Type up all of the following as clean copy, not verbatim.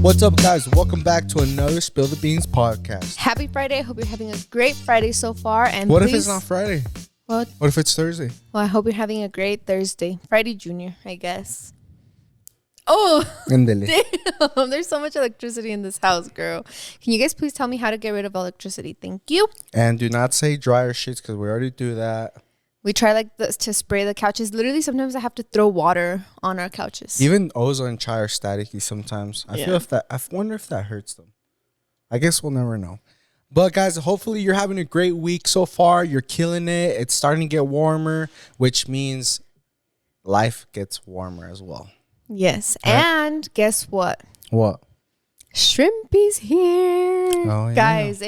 What's up, guys? Welcome back to another Spill the Beans podcast. Happy Friday. I hope you're having a great Friday so far. And what if it's not Friday? What if it's Thursday? Well, I hope you're having a great Thursday. Friday Junior, I guess. Oh, damn. There's so much electricity in this house, girl. Can you guys please tell me how to get rid of electricity? Thank you. And do not say dryer sheets because we already do that. We try like this to spray the couches. Literally, sometimes I have to throw water on our couches. Even Ozo and Chai are staticky sometimes. I wonder if that hurts them. I guess we'll never know. But guys, hopefully you're having a great week so far. You're killing it. It's starting to get warmer, which means life gets warmer as well. Yes. Right? And guess what? What? Shrimpy's here. Oh, yeah. Guys,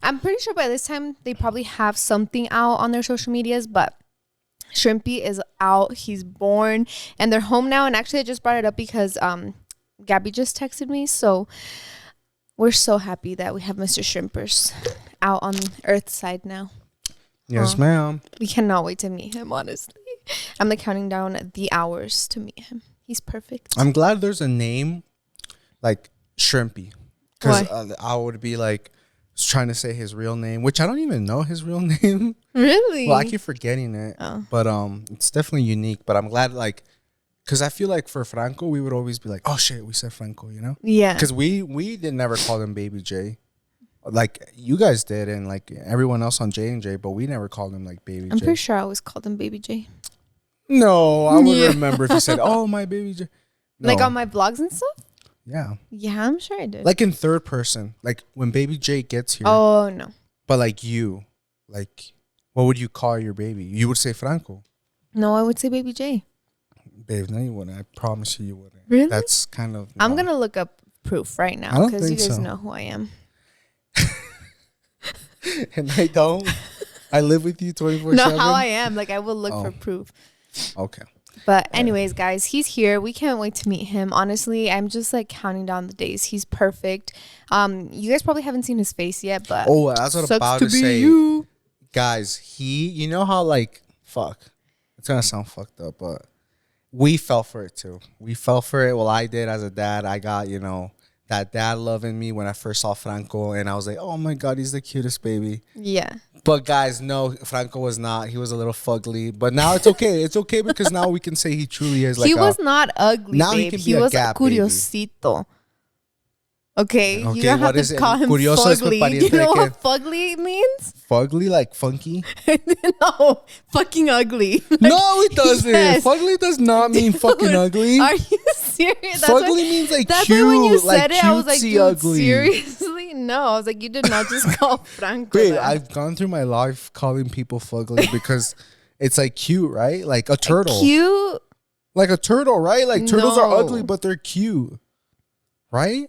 I'm pretty sure by this time they probably have something out on their social medias, but Shrimpy is out. He's born and they're home now. And actually I just brought it up because Gabby just texted me. So we're so happy that we have Mr. Shrimpers out on Earth's side now. Yes, ma'am. We cannot wait to meet him, honestly. I'm like counting down the hours to meet him. He's perfect. I'm glad there's a name like Shrimpy, because I would be like trying to say his real name, which I don't even know his real name. Really? Well, I keep forgetting it. But it's definitely unique. But I'm glad, like, because I feel like for Franco, we would always be like, oh shit, we said Franco, you know? Yeah. Because we did never call him Baby J, like you guys did, and like everyone else on J&J, but we never called him like Baby J. I'm pretty sure I always called him Baby J. No, I would remember if you said, oh, my Baby J. No. Like on my vlogs and stuff? Yeah. Yeah, I'm sure I did. Like in third person, like when Baby J gets here. Oh, no. But like you, like, what would you call your baby? You would say Franco. No, I would say Baby J. Babe, no, you wouldn't. I promise you wouldn't. Really? That's kind of... I'm going to look up proof right now because you guys know who I am. And I don't. I live with you 24/7. No, how I am. Like, I will look for proof. Okay. But anyways, guys, he's here. We can't wait to meet him. Honestly, I'm just like counting down the days. He's perfect. You guys probably haven't seen his face yet, but oh, that's what I'm about to say. You. Guys, you know how like it's gonna sound fucked up, but we fell for it too. We fell for it. Well, I did as a dad. I got that dad loving me when I first saw Franco, and I was like, oh my god, he's the cutest baby. Yeah. But guys, no, Franco was not. He was a little fugly. But now it's okay. It's okay because now we can say he truly is like he was not ugly, now babe. He was a curiosito. Okay, you don't have to call him Curioso fugly. Do you know what fugly means? Fugly, like funky? No, fucking ugly. No, it doesn't. Yes. Fugly does not mean fucking ugly. Are you serious? Fugly means like that's cute, why when you like said it, I was like, dude, ugly. Seriously? No, I was like, you did not just call Franco. Wait, I've gone through my life calling people fugly because it's like cute, right? Like a turtle. Cute? Like a turtle, right? Like turtles are ugly, but they're cute. Right?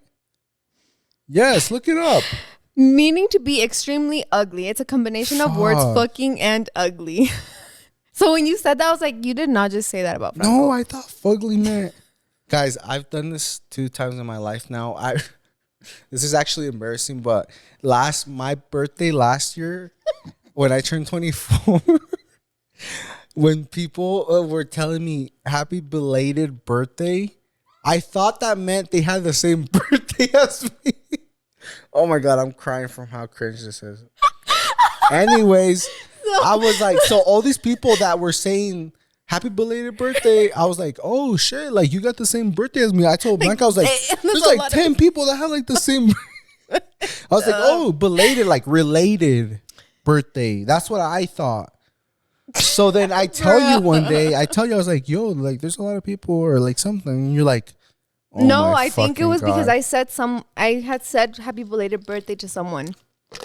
Yes, look it up. Meaning to be extremely ugly. It's a combination of words fucking and ugly. So when you said that, I was like, you did not just say that about Franco. No, I thought fugly meant. Guys, I've done this 2 times in my life now. This is actually embarrassing, but my birthday last year, when I turned 24, when people were telling me happy belated birthday, I thought that meant they had the same birthday as me. Oh my god, I'm crying from how cringe this is. Anyways, I was like, so all these people that were saying happy belated birthday, I was like, oh shit, like you got the same birthday as me. I told Blanca, I was like, there's like 10 people that have like the same. I was like, oh, belated, like related birthday. That's what I thought. So then I tell you one day, I was like, yo, like there's a lot of people or like something. And you're like, oh no, I think it was because I had said happy belated birthday to someone.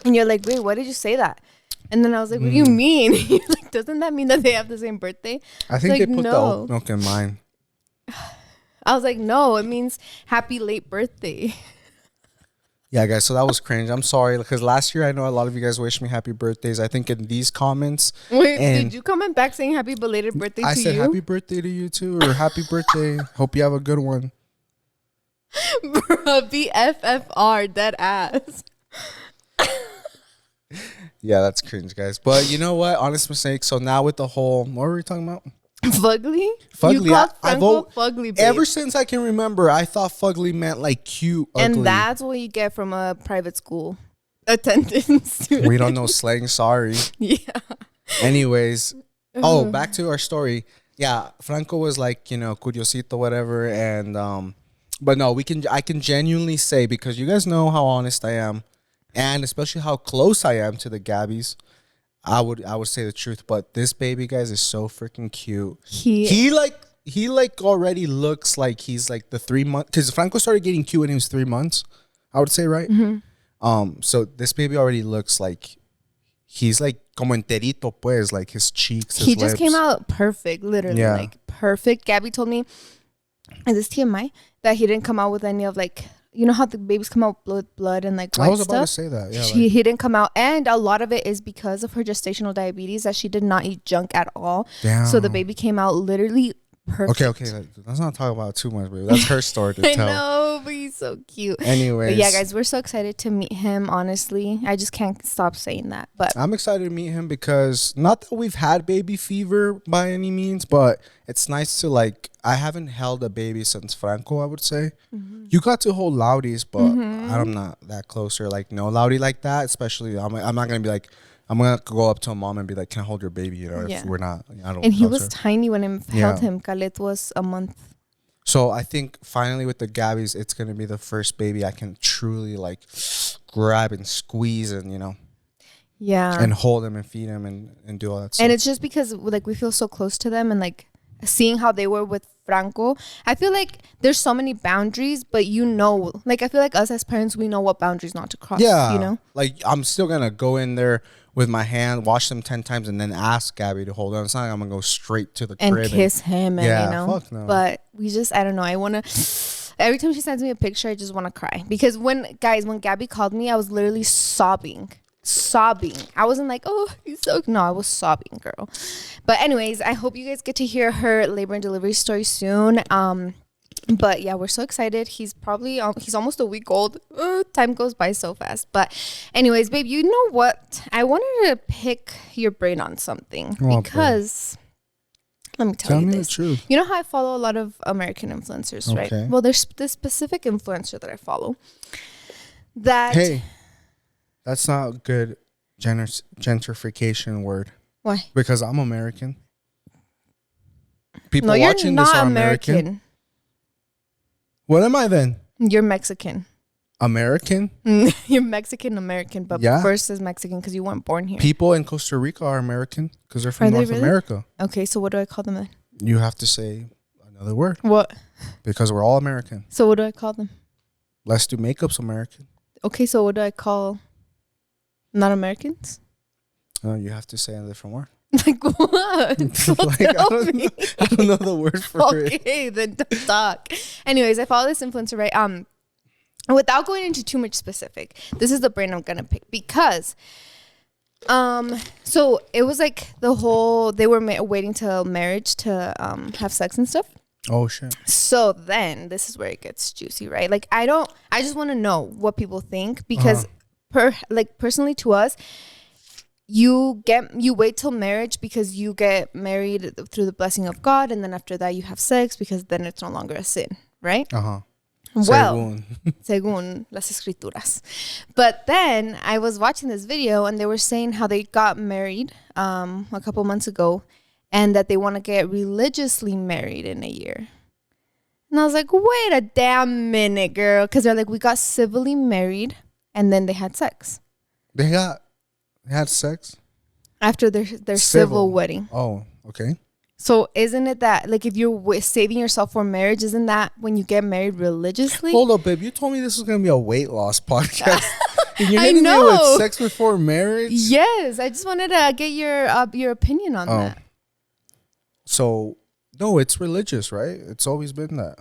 And you're like, wait, why did you say that? And then I was like, what do you mean? You're like, doesn't that mean that they have the same birthday? I think they put the oat milk in mine. I was like, no, it means happy late birthday. Yeah, guys, so that was cringe. I'm sorry, because last year I know a lot of you guys wished me happy birthdays. I think in these comments. Wait, did you comment back saying happy belated birthday to you? I said happy birthday to you too, or happy birthday. Hope you have a good one. Bruh, BFFR, dead ass. Yeah, that's cringe, guys. But you know what? Honest mistake. So now with the whole, what were we talking about? Fugly? Fugly. You called I've Franco fugly, babe. ever since I can remember, I thought fugly meant like cute, ugly. And that's what you get from a private school attendance. We don't know slang. Sorry. Yeah. Anyways, back to our story. Yeah, Franco was like, curiosito, whatever, and but no, I can genuinely say, because you guys know how honest I am, and especially how close I am to the Gabbies. I would say the truth, but this baby, guys, is so freaking cute. He already looks like he's like the 3 month, because Franco started getting cute when he was 3 months, I would say, right? So this baby already looks like he's like como enterito, pues, like his cheeks, his He just lips. came out perfect, literally, like perfect. Gabby told me, and this TMI, that he didn't come out with any of like, you know how the babies come out with blood and like white stuff? I was about to say that. Yeah, he didn't come out, and a lot of it is because of her gestational diabetes, that she did not eat junk at all. Damn. So the baby came out literally perfect. Okay. Let's not talk about it too much, baby. That's her story to I tell. know, but he's so cute. Anyways. But yeah, guys, we're so excited to meet him, honestly. I just can't stop saying that. But I'm excited to meet him because not that we've had baby fever by any means, but it's nice to like, I haven't held a baby since Franco, I would say. You got to hold Loudies, but I'm not that close, or like no Loudie like that, especially I'm not going to be like, I'm going to go up to a mom and be like, can I hold your baby? If we're not, I don't. And he was tiny when I held him. Khaled was a month. So I think finally with the Gabbies, it's going to be the first baby I can truly like grab and squeeze and, and hold him and feed him and do all that stuff. And it's just because like we feel so close to them, and like seeing how they were with Franco, I feel like there's so many boundaries, but like I feel like us as parents, we know what boundaries not to cross. Like I'm still going to go in there with my hand, wash them 10 times, and then ask Gabby to hold on. It's not like I'm going to go straight to the crib and kiss him and, fuck no. But we just, I don't know. I want to, every time she sends me a picture, I just want to cry. Because when Gabby called me, I was literally sobbing. I wasn't like, oh, he's so, no, I was sobbing, girl. But anyways, I hope you guys get to hear her labor and delivery story soon. But yeah, we're so excited. He's almost a week old. Time goes by so fast. But anyways, babe, you know what? I wanted to pick your brain on something because let me tell you this. The truth. You know how I follow a lot of American influencers, right? Well, there's this specific influencer that I follow that. Hey, that's not a good gentrification word. Why? Because I'm American. People watching this are American. What am I then? You're Mexican. American? You're Mexican American, but first is Mexican because you weren't born here. People in Costa Rica are American because they're from North America. Okay, so what do I call them then? You have to say another word. What? Because we're all American. So what do I call them? Let's do Makeup's American. Okay, so what do I call not Americans? You have to say a different word. Like what? Like, I don't know the word for it. Okay, then don't talk. Anyways, I follow this influencer, right? Without going into too much specific, this is the brand I'm gonna pick because, so it was like they were waiting till marriage to have sex and stuff. Oh shit. So then this is where it gets juicy, right? Like I just want to know what people think because personally to us, you wait till marriage because you get married through the blessing of God, and then after that you have sex because then it's no longer a sin, right? Well, según las escrituras. But then I was watching this video and they were saying how they got married a couple months ago and that they want to get religiously married in a year. And I was like, wait a damn minute, girl. Because they're like, we got civilly married and then they had sex. They had sex? After their civil wedding. Oh, okay. So isn't it that, like, if you're saving yourself for marriage, isn't that when you get married religiously? Hold up, babe. You told me this was going to be a weight loss podcast. And you're hitting me with sex before marriage? Yes. I just wanted to get your opinion on that. So, no, it's religious, right? It's always been that.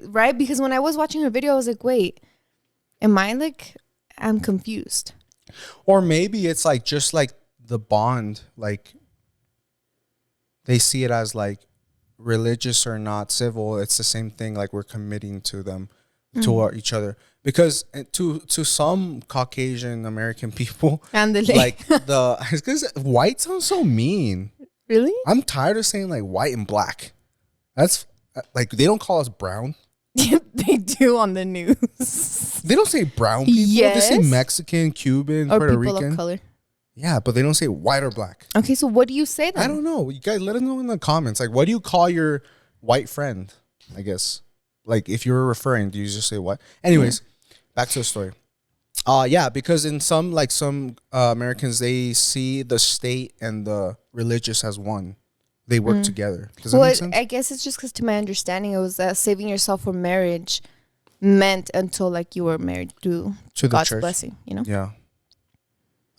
Right? Because when I was watching her video, I was like, wait, I'm confused. Or maybe it's like just like the bond, like they see it as like religious or not civil. It's the same thing. Like we're committing to them, to each other. Because to some Caucasian American people, like because white sounds so mean. Really? I'm tired of saying like white and black. That's like they don't call us brown. They do on the news. They don't say brown people. Yes. They say Mexican, Cuban, Or Puerto people Rican. of color. Yeah, but they don't say white or black. Okay, so what do you say then? I don't know. You guys let us know in the comments. Like, what do you call your white friend? I guess. Like, if you're referring, do you just say what? Anyways, back to the story. Yeah, because in some Americans, they see the state and the religious as one. They work together. Does that make sense? I guess it's just because, to my understanding, it was that saving yourself for marriage meant until like you were married through To the God's church. blessing. You know? Yeah.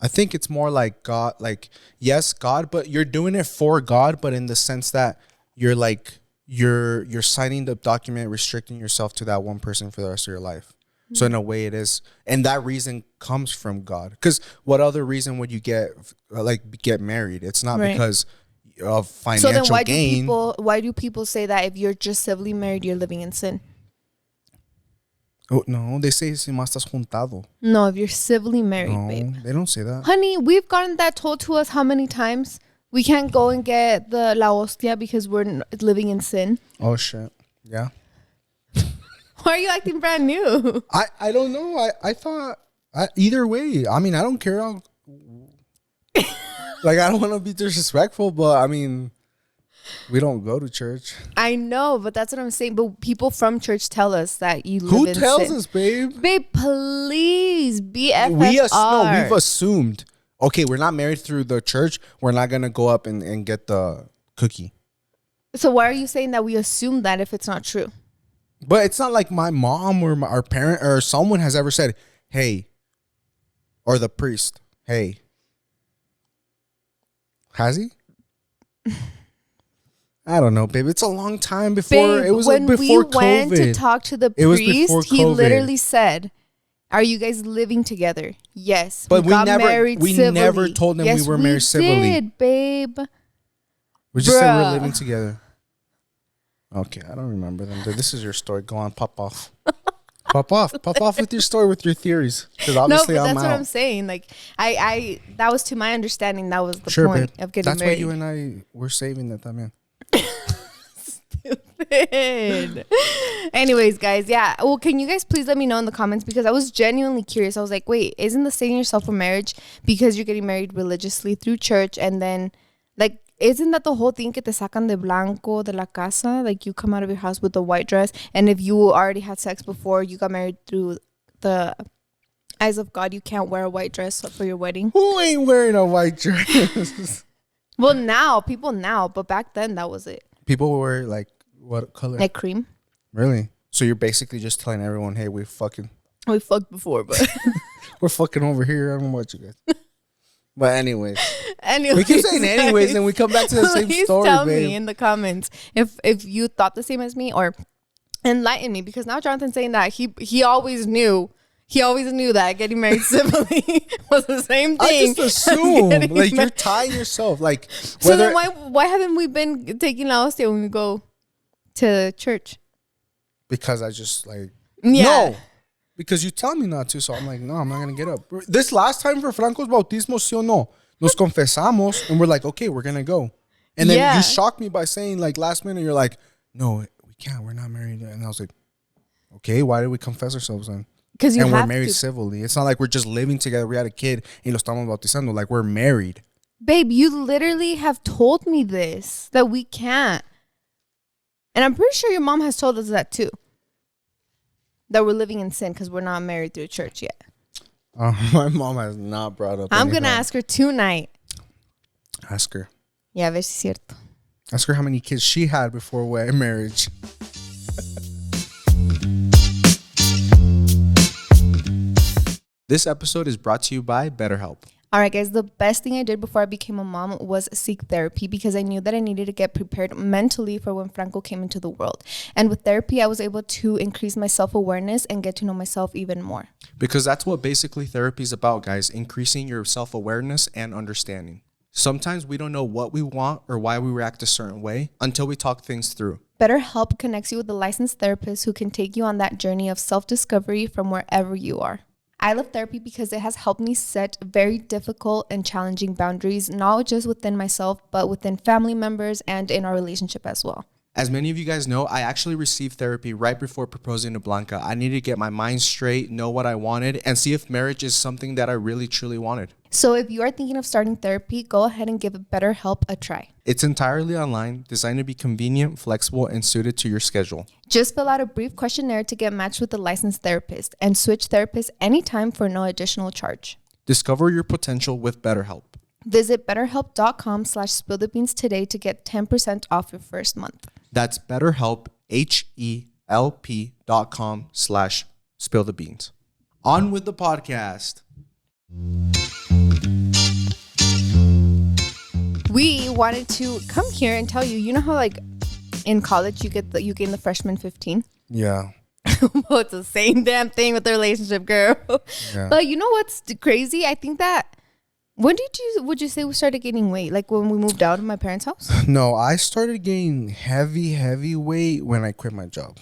I think it's more like God, like, yes, God, but you're doing it for God, but in the sense that you're like, you're signing the document restricting yourself to that one person for the rest of your life. So in a way it is. And that reason comes from God. Because what other reason would you get married? It's not Right. because of financial So then gain. why do people say that if you're just civilly married, you're living in sin? Oh, no, they say si más estás juntado. No, if you're civilly married, No, babe. they don't say that. Honey, we've gotten that told to us how many times? We can't go and get the la hostia because we're living in sin. Oh, shit. Yeah. Why are you acting brand new? I don't know. I thought either way. I mean, I don't care. Like, I don't want to be disrespectful, but I mean, we don't go to church. I know, but that's what I'm saying. But people from church tell us that you live Who in tells sin. us, babe? Babe, please, BFFR. We've assumed. Okay, we're not married through the church. We're not gonna go up and get the cookie. So why are you saying that we assume that if it's not true? But it's not like my mom or our parent or someone has ever said, "Hey," or the priest, "Hey." Has he? I don't know, babe. It's a long time before. Babe, It was when like before we went to COVID. talk to the It was priest, before he COVID. literally said, "Are you guys living together?" Yes. But we got never- married we civilly. never told them we Yes, were married civilly. Did, babe. We just said we're Bruh. living together. Okay, I don't remember them. This is your story. Go on, pop off. Pop off with your story, with your theories. Because No, obviously but I'm that's what out. I'm saying. Like, I that was to my understanding. That was the Sure, point babe. of getting That's married. why you and I were saving that también. Stupid. Anyways, guys, yeah. Well, can you guys please let me know in the comments, because I was genuinely curious. I was like, wait, isn't the saving yourself for marriage because you're getting married religiously through church, and then like, isn't that the whole thing, que te sacan de blanco de la casa? Like, you come out of your house with a white dress, and if you already had sex before you got married through the eyes of God, you can't wear a white dress for your wedding. Who ain't wearing a white dress? Well, people now, but back then that was it. People wear like what color? Like cream. Really? So you're basically just telling everyone, hey, we fucking We fucked before, but we're fucking over here. I don't know about you guys. But anyways, anyways, we keep saying anyways, and we come back to the same please story, tell babe. me in the comments if you thought the same as me, or enlighten me, because now Jonathan's saying that he always knew that getting married civilly was the same I thing. just as assume getting like you're married. tying yourself. Like So whether then why haven't we been taking la hostia when we go to church? because I just like Yeah. no. Because you tell me not to, so I'm like, no, I'm not gonna get up. This last time for Franco's bautismo, sí o no, nos confesamos, and we're like, okay, we're gonna go. And then Yeah. you shocked me by saying like last minute, you're like, no, we can't, we're not married. And I was like, okay, why did we confess ourselves then? Because you And we're have married to. civilly. It's not like we're just living together. We had a kid and lo estamos bautizando. Like we're married. Babe, you literally have told me this, that we can't. And I'm pretty sure your mom has told us that too. That we're living in sin because we're not married through church yet. My mom has not brought up. I'm any going to of that. ask her tonight. Ask her. Yeah, a ver si es cierto. Ask her how many kids she had before marriage. This episode is brought to you by BetterHelp. All right, guys, the best thing I did before I became a mom was seek therapy, because I knew that I needed to get prepared mentally for when Franco came into the world. And with therapy, I was able to increase my self-awareness and get to know myself even more. Because that's what basically therapy is about, guys. Increasing your self-awareness and understanding. Sometimes we don't know what we want or why we react a certain way until we talk things through. BetterHelp connects you with a licensed therapist who can take you on that journey of self-discovery from wherever you are. I love therapy because it has helped me set very difficult and challenging boundaries, not just within myself, but within family members and in our relationship as well. As many of you guys know, I actually received therapy right before proposing to Blanca. I needed to get my mind straight, know what I wanted, and see if marriage is something that I really, truly wanted. So if you are thinking of starting therapy, go ahead and give BetterHelp a try. It's entirely online, designed to be convenient, flexible, and suited to your schedule. Just fill out a brief questionnaire to get matched with a licensed therapist and switch therapists anytime for no additional charge. Discover your potential with BetterHelp. Visit betterhelp.com/spillthebeans today to get 10% off your first month. That's BetterHelp, HELP.com/spillthebeans. On with the podcast. We wanted to come here and tell you, you know how like in college you gain the freshman 15? Yeah. Well, it's the same damn thing with the relationship, girl. Yeah. But you know what's crazy? I think that would you say we started gaining weight? Like when we moved out of my parents' house? No, I started gaining heavy weight when I quit my job.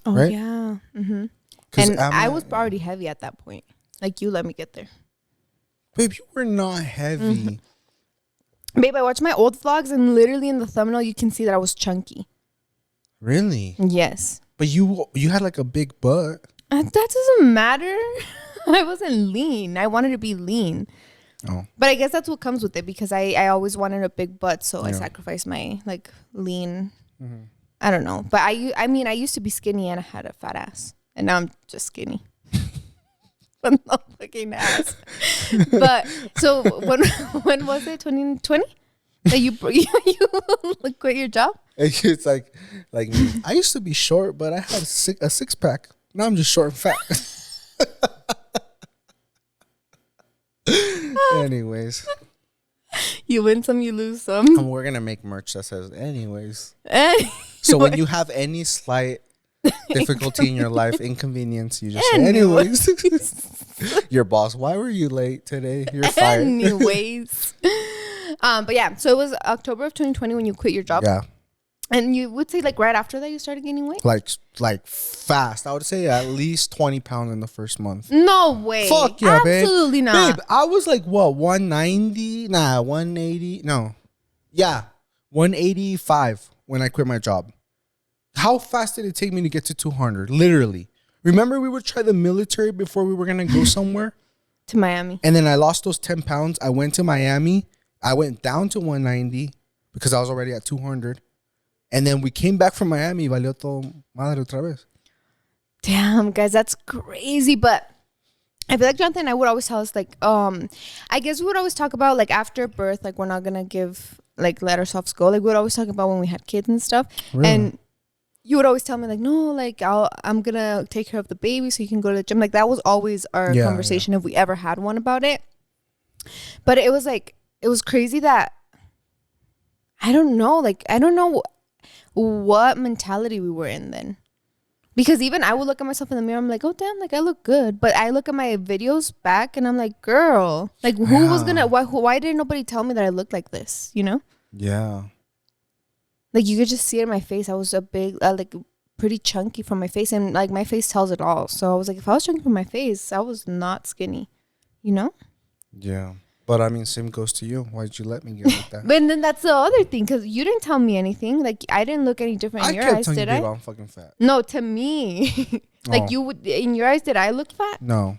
Oh, right? Yeah. Mm-hmm. And I was already heavy at that point. Like you let me get there. Babe, you were not heavy. Mm-hmm. Babe, I watched my old vlogs and literally in the thumbnail you can see that I was chunky. Really? Yes. But you had like a big butt. That doesn't matter. I wasn't lean. I wanted to be lean. Oh. But I guess that's what comes with it because I always wanted a big butt, so I sacrificed my like lean. Mm-hmm. I don't know, but I mean I used to be skinny and I had a fat ass, and now I'm just skinny. But no fucking ass. But so when was it? 2020 that you quit your job? It's like me. I used to be short, but I had a six pack. Now I'm just short and fat. Anyways, you win some, you lose some. And we're gonna make merch that says anyways. So when you have any slight difficulty in your life, inconvenience, you just say anyways. Your boss, why were you late today? You're fired. Anyways. But yeah, so it was October of 2020 when you quit your job. Yeah. And you would say like right after that you started gaining weight? Like fast. I would say at least 20 pounds in the first month. No way. Fuck yeah, Absolutely babe. not. Babe, I was like, what, 190? Nah, 180. No. Yeah, 185 when I quit my job. How fast did it take me to get to 200? Literally. Remember we would try the military before we were going to go somewhere? To Miami. And then I lost those 10 pounds. I went to Miami. I went down to 190 because I was already at 200. And then we came back from Miami. Valió todo madre otra vez. Damn, guys, that's crazy. But I feel like Jonathan and I would always tell us like, I guess we would always talk about like after birth, like we're not gonna let ourselves go. Like we would always talk about when we had kids and stuff. Really? And you would always tell me like, no, like I'm gonna take care of the baby so you can go to the gym. Like that was always our conversation if we ever had one about it. But it was crazy that I don't know what mentality we were in then. Because even I would look at myself in the mirror, I'm like, oh damn, like I look good. But I look at my videos back and I'm like, girl, like who was gonna, why didn't nobody tell me that I looked like this, you know? Yeah. Like you could just see it in my face. I was a big, like pretty chunky from my face, and like my face tells it all. So I was like, if I was chunky from my face, I was not skinny, you know? Yeah. But I mean, same goes to you. Why did you let me get like that? But then that's the other thing, because you didn't tell me anything. Like I didn't look any different in your eyes, did I? I'm fucking fat. No, to me, like you would in your eyes. Did I look fat? No.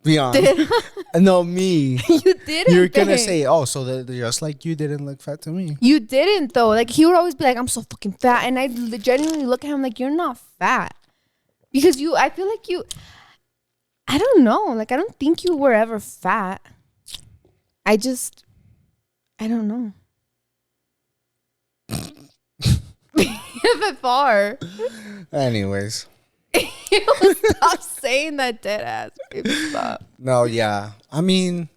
Be honest. No, me. You didn't. You're gonna say, oh, so that just like you didn't look fat to me. You didn't though. Like he would always be like, I'm so fucking fat, and I genuinely look at him like, you're not fat, because you. I feel like you. I don't know. Like, I don't think you were ever fat. I don't know. If far. Anyways. Stop saying that, dead ass. Baby, stop. No, yeah. I mean,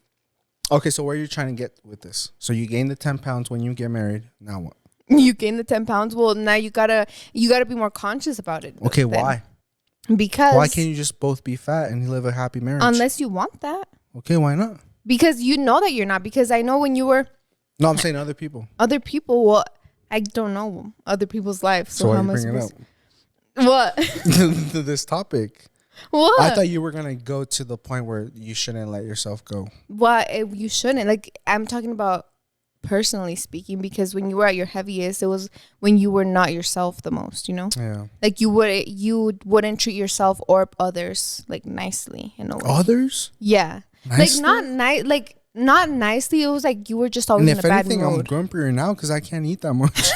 okay, so where are you trying to get with this? So you gain the 10 pounds when you get married. Now what? You gain the 10 pounds. Well, now you gotta be more conscious about it. Okay, then. Why? Because why can't you just both be fat and live a happy marriage? Unless you want that. Okay, why not? Because you know that you're not. Because I know when you were. No, I'm saying other people. Other people. Well, I don't know other people's lives. So why are you bringing it up? What? This topic. What? I thought you were gonna go to the point where you shouldn't let yourself go. What? You shouldn't. Like, I'm talking about personally speaking, because when you were at your heaviest, it was when you were not yourself the most, you know? Yeah. Like, you wouldn't treat yourself or others, like, nicely in a way. Others? Yeah. Nicely? Like, not nicely. It was like you were just always And in if a bad anything, I'm mood. grumpier now because I can't eat that much.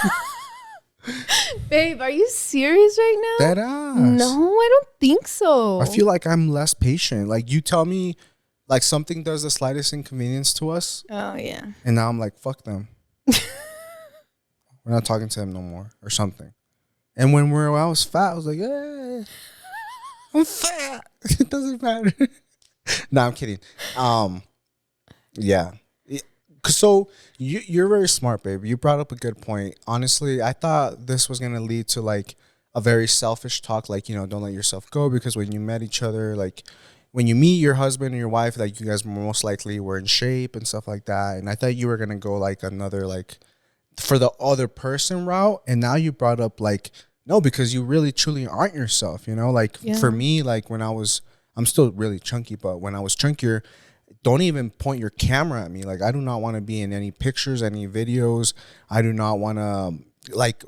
Babe, are you serious right now? Dead ass. No, I don't think so. I feel like I'm less patient. Like you tell me, like something does the slightest inconvenience to us, Oh, yeah. and now I'm like, fuck them. We're not talking to them no more, or something. And when I was fat, I was like, I'm fat. It doesn't matter. No, I'm kidding. Yeah. So you're very smart, babe. You brought up a good point. Honestly, I thought this was gonna lead to like a very selfish talk, like, you know, don't let yourself go, because when you met each other, like when you meet your husband and your wife, like you guys most likely were in shape and stuff like that. And I thought you were gonna go like another like for the other person route, and now you brought up like no, because you really truly aren't yourself, you know? Like for me, like when I'm still really chunky, but when I was chunkier, don't even point your camera at me. Like I do not want to be in any pictures, any videos. I do not want to like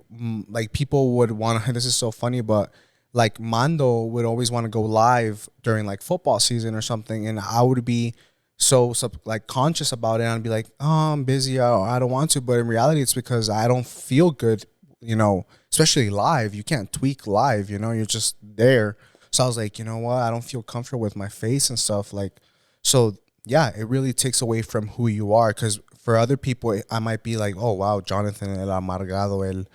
people would want to, this is so funny, but like Mando would always want to go live during like football season or something, and I would be so like conscious about it, and I'd be like, oh, I'm busy, I don't want to. But in reality, it's because I don't feel good, you know, especially live. You can't tweak live, you know, you're just there. So I was like, you know what, I don't feel comfortable with my face and stuff, like, so yeah, it really takes away from who you are. Because for other people, I might be like, oh wow, Jonathan, el amargado,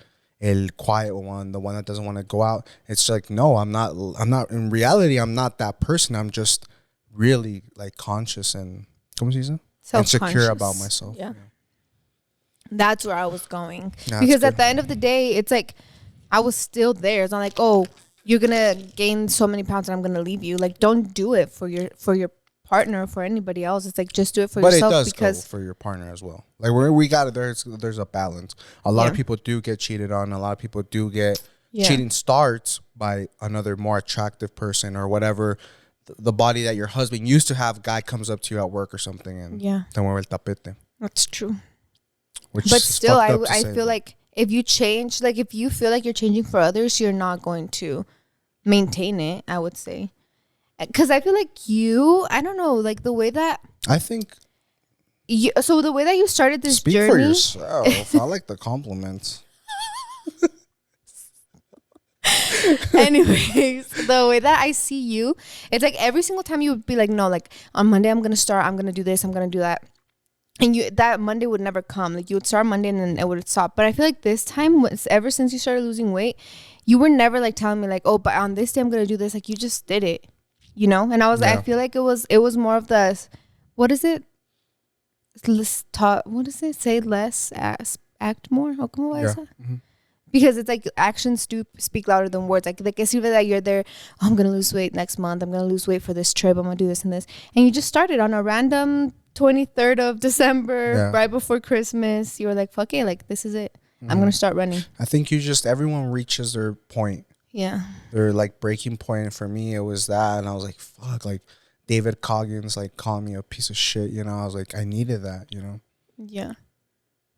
el quiet one, the one that doesn't want to go out. It's like, no, I'm not. In reality, I'm not that person. I'm just really like conscious and insecure about myself. Yeah. That's where I was going. Yeah, because that's at the end of the day, it's like I was still there. It's not like, oh, you're gonna gain so many pounds and I'm gonna leave you. Like, don't do it for your partner or for anybody else. It's like, just do it for yourself. But it does because go for your partner as well. Like we got it. There's a balance. A lot of people do get cheated on. A lot of people do get cheating starts by another more attractive person or whatever. The body that your husband used to have, guy comes up to you at work or something and te mueve el tapete. That's true. But still, I feel like if you change, like if you feel like you're changing for others, you're not going to maintain it, I would say. Because I feel like I don't know, like the way that I think so the way that you started this speak journey. For yourself. I like the compliments. Anyways, the way that I see you, it's like every single time you would be like, no, like on Monday I'm gonna start, I'm gonna do this, I'm gonna do that. And that Monday would never come. Like you would start Monday and then it would stop. But I feel like this time, ever since you started losing weight, you were never like telling me like, oh, but on this day I'm gonna do this. Like you just did it, you know. And I was, I feel like it was more of the, what is it? What does it say? Less, act more. How come I say? Because it's like actions do speak louder than words. Like it's even that you're there, oh, I'm gonna lose weight next month. I'm gonna lose weight for this trip. I'm gonna do this and this. And you just started on a random 23rd of December, right before Christmas. You were like, fuck it, like this is it. I'm gonna start running. I think everyone reaches their point. Yeah. Their like breaking point. For me, it was that, and I was like, fuck, like David Coggins like called me a piece of shit. You know, I was like, I needed that. You know. Yeah.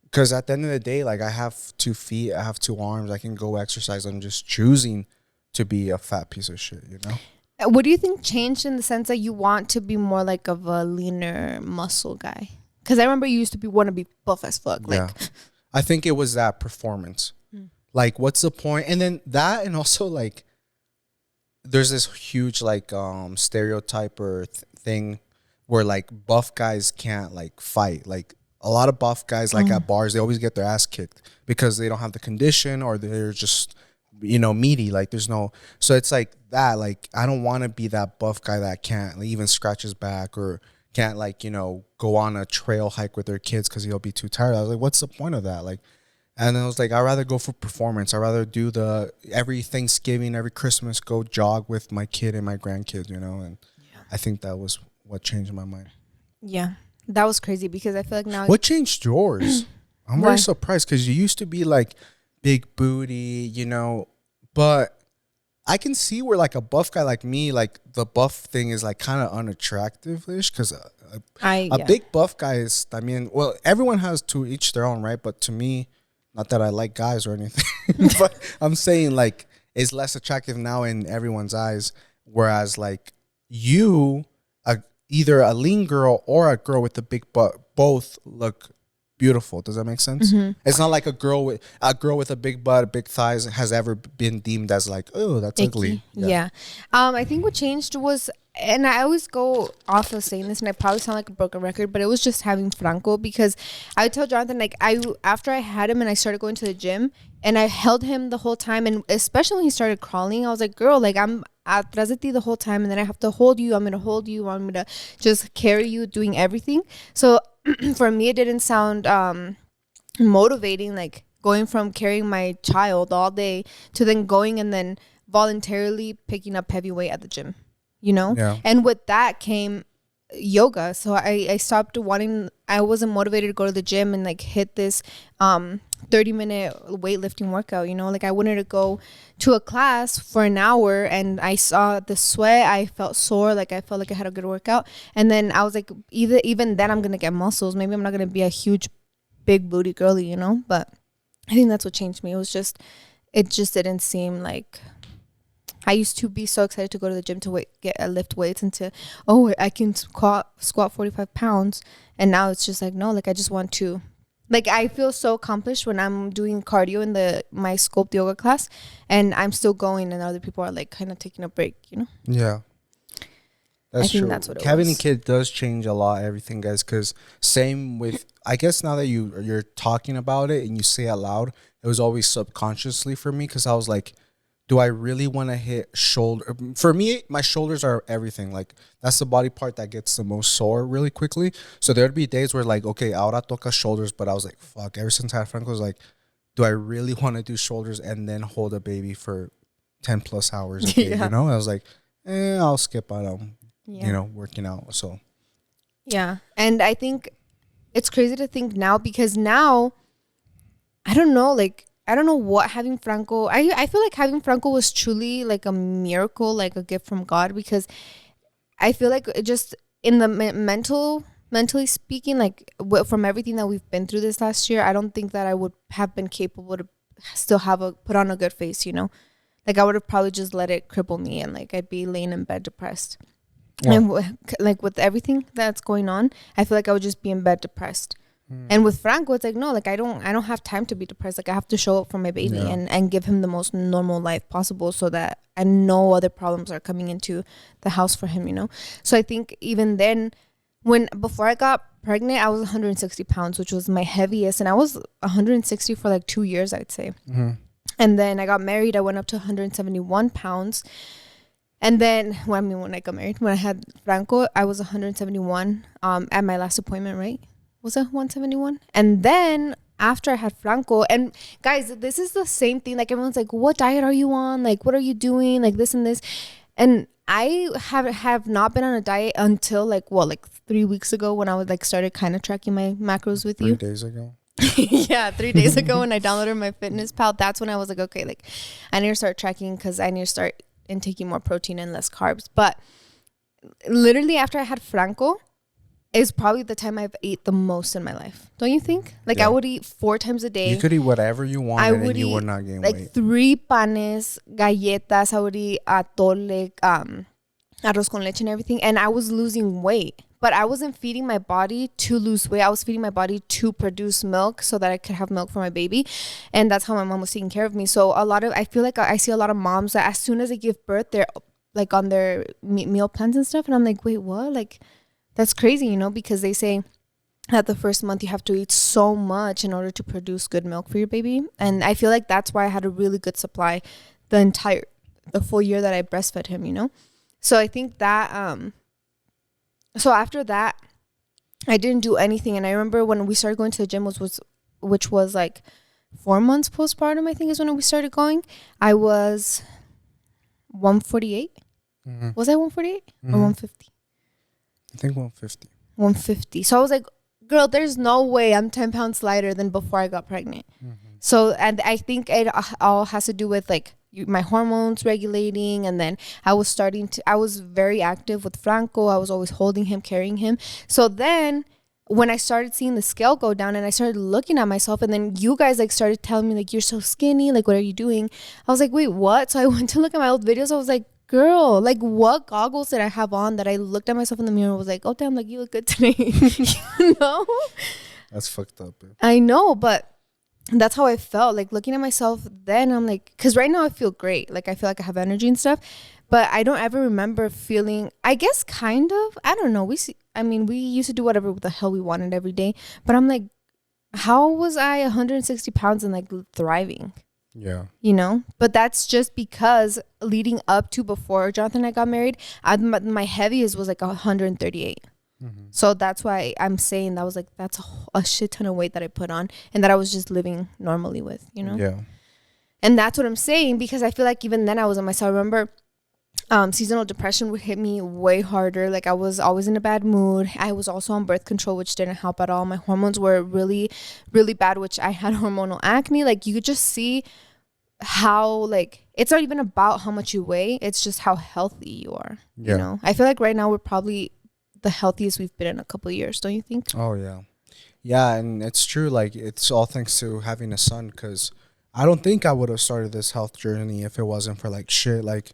Because at the end of the day, like I have 2 feet, I have 2 arms, I can go exercise. I'm just choosing to be a fat piece of shit, you know? What do you think changed in the sense that you want to be more like of a leaner muscle guy? Because I remember you used to want to be buff as fuck. Like, I think it was that performance. Like, what's the point? And then that, and also like, there's this huge like stereotype or thing where like buff guys can't like fight. Like, a lot of buff guys, like at bars, they always get their ass kicked because they don't have the condition or they're just, you know, meaty. Like there's no, so it's like that. Like I don't want to be that buff guy that can't like, even scratch his back or can't like, you know, go on a trail hike with their kids because he'll be too tired. I was like, what's the point of that? Like, and then I was like, I'd rather go for performance. I'd rather do every Thanksgiving, every Christmas, go jog with my kid and my grandkids, you know? And I think that was what changed my mind. Yeah. That was crazy because I feel like now. What changed yours? I'm very surprised because you used to be like big booty, you know, but I can see where like a buff guy like me, like the buff thing is like kind of unattractive-ish because a big buff guy is, I mean, well, everyone has to each their own, right? But to me, not that I like guys or anything, but I'm saying like it's less attractive now in everyone's eyes. Whereas like you, either a lean girl or a girl with a big butt, both look beautiful. Does that make sense? It's not like a girl with a big butt, big thighs has ever been deemed as like, oh, that's ugly. Yeah. I think what changed was, and I always go off of saying this, and I probably sound like a broken record, but it was just having Franco, because I would tell Jonathan, like, after I had him and I started going to the gym and I held him the whole time, and especially when he started crawling, I was like, girl, like, I'm atrás de ti the whole time, and then I have to hold you. I'm gonna hold you. I'm gonna just carry you, doing everything. So for me, it didn't sound motivating, like going from carrying my child all day to then going and then voluntarily picking up heavy weight at the gym, you know? Yeah. And with that came yoga. So I stopped I wasn't motivated to go to the gym and like hit this 30-minute weightlifting workout, you know? Like, I wanted to go to a class for an hour, and I saw the sweat. I felt sore. Like, I felt like I had a good workout. And then I was like, even then I'm going to get muscles. Maybe I'm not going to be a huge, big booty girly, you know? But I think that's what changed me. It just didn't seem like, I used to be so excited to go to the gym to lift weights and to, I can squat 45 pounds. And now it's just like, no, like, I just want to, like, I feel so accomplished when I'm doing cardio in my Sculpt yoga class, and I'm still going, and other people are like kind of taking a break, you know? Yeah. That's true. That's what it Having was. a kid does change a lot, everything, guys, because same with, I guess now that you're talking about it and you say it out loud, it was always subconsciously for me, because I was like, do I really want to hit shoulder? For me, my shoulders are everything. Like, that's the body part that gets the most sore really quickly. So there'd be days where like, okay, ahora toca shoulders, but I was like, fuck, ever since I had Franco, I was like, do I really want to do shoulders and then hold a baby for 10 plus hours a day, you know? I was like, I'll skip out on, you know, working out. So. Yeah. And I think it's crazy to think now, because now, I don't know, like, I don't know what having Franco, I feel like having Franco was truly like a miracle, like a gift from God, because I feel like it just in the mentally speaking, like from everything that we've been through this last year, I don't think that I would have been capable to still put on a good face, you know? Like, I would have probably just let it cripple me, and like I'd be laying in bed depressed. Wow. And like with everything that's going on, I feel like I would just be in bed depressed. And with Franco, it's like, no, like I don't have time to be depressed. Like, I have to show up for my baby and give him the most normal life possible, so that no other problems are coming into the house for him, you know? So I think even then, before I got pregnant, I was 160 pounds, which was my heaviest. And I was 160 for like 2 years, I'd say. Mm-hmm. And then I got married, I went up to 171 pounds. And then, when I got married, when I had Franco, I was 171 at my last appointment, right? Was it 171? And then after I had Franco, and guys, this is the same thing. Like, everyone's like, what diet are you on? Like, what are you doing? Like, this and this. And I have not been on a diet until like 3 weeks ago, when I was like started kind of tracking my macros with you. 3 days ago. Yeah, 3 days ago when I downloaded my MyFitnessPal. That's when I was like, okay, like I need to start tracking, because I need to start taking more protein and less carbs. But literally after I had Franco is probably the time I've ate the most in my life. Don't you think? Like, I would eat 4 times a day. You could eat whatever you wanted and you would not gain weight. Like 3 panes, galletas. I would eat atole, arroz con leche and everything. And I was losing weight. But I wasn't feeding my body to lose weight. I was feeding my body to produce milk, so that I could have milk for my baby. And that's how my mom was taking care of me. So I feel like I see a lot of moms that as soon as they give birth, they're like on their meal plans and stuff. And I'm like, wait, what? Like, that's crazy, you know, because they say that the first month you have to eat so much in order to produce good milk for your baby. And I feel like that's why I had a really good supply the full year that I breastfed him, you know? So I think that, so after that, I didn't do anything. And I remember when we started going to the gym, which was like 4 months postpartum, I think is when we started going. I was 148. Mm-hmm. Was I 148 or 150? I think 150. 150. So I was like, girl, there's no way I'm 10 pounds lighter than before I got pregnant. Mm-hmm. So, and I think it all has to do with like my hormones regulating. And then I was very active with Franco. I was always holding him, carrying him. So then when I started seeing the scale go down and I started looking at myself, and then you guys like started telling me like, you're so skinny, like what are you doing? I was like, wait, what? So I went to look at my old videos. I was like, girl, like what goggles did I have on that I looked at myself in the mirror and was like, oh damn, like you look good today. You know? That's fucked up. Man. I know, but that's how I felt, like looking at myself then. I'm like, because right now I feel great, like I feel like I have energy and stuff, but I don't ever remember feeling, I guess kind of, I don't know, we used to do whatever the hell we wanted every day, but I'm like, how was I 160 pounds and like thriving? Yeah. You know, but that's just because leading up to before Jonathan and I got married, my heaviest was like 138. So that's why I'm saying that was like, that's a shit ton of weight that I put on and that I was just living normally with, you know? Yeah. And that's what I'm saying, because I feel like even then I was on myself. I remember seasonal depression would hit me way harder. Like I was always in a bad mood. I was also on birth control, which didn't help at all. My hormones were really, really bad, which I had hormonal acne. Like you could just see how, like, it's not even about how much you weigh. It's just how healthy you are. Yeah. You know, I feel like right now we're probably the healthiest we've been in a couple of years, don't you think? Oh yeah, yeah, and it's true. Like it's all thanks to having a son, because I don't think I would have started this health journey if it wasn't for like shit. Like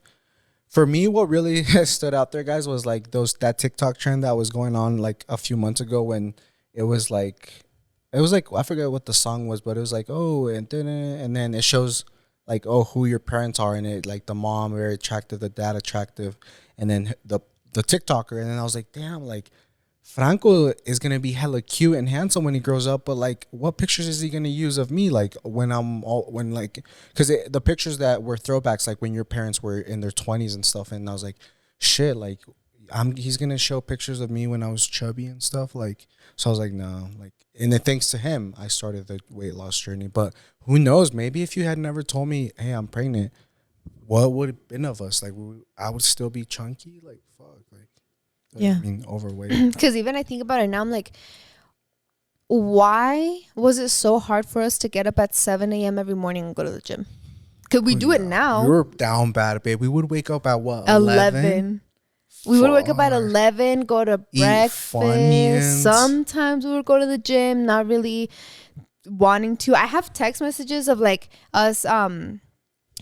for me, what really stood out there, guys, was like that TikTok trend that was going on like a few months ago, when it was like I forget what the song was, but it was like, oh, and then it shows like, oh, who your parents are in it, like the mom very attractive, the dad attractive, and then the TikToker. And then I was like, damn, like Franco is gonna be hella cute and handsome when he grows up, but like what pictures is he gonna use of me, like because the pictures that were throwbacks, like when your parents were in their 20s and stuff. And I was like, shit, like he's gonna show pictures of me when I was chubby and stuff, like. So I was like, no, like, and then thanks to him I started the weight loss journey. But who knows, maybe if you had never told me, hey, I'm pregnant, what would have been of us? Like, I would still be chunky. Like, fuck. Like, yeah. I mean, overweight. Because even I think about it now, I'm like, why was it so hard for us to get up at 7 a.m. every morning and go to the gym? Could we do it now? We were down bad, babe. We would wake up at what? 11. We would wake up at 11, go to breakfast. Funyuns. Sometimes we would go to the gym, not really wanting to. I have text messages of like us,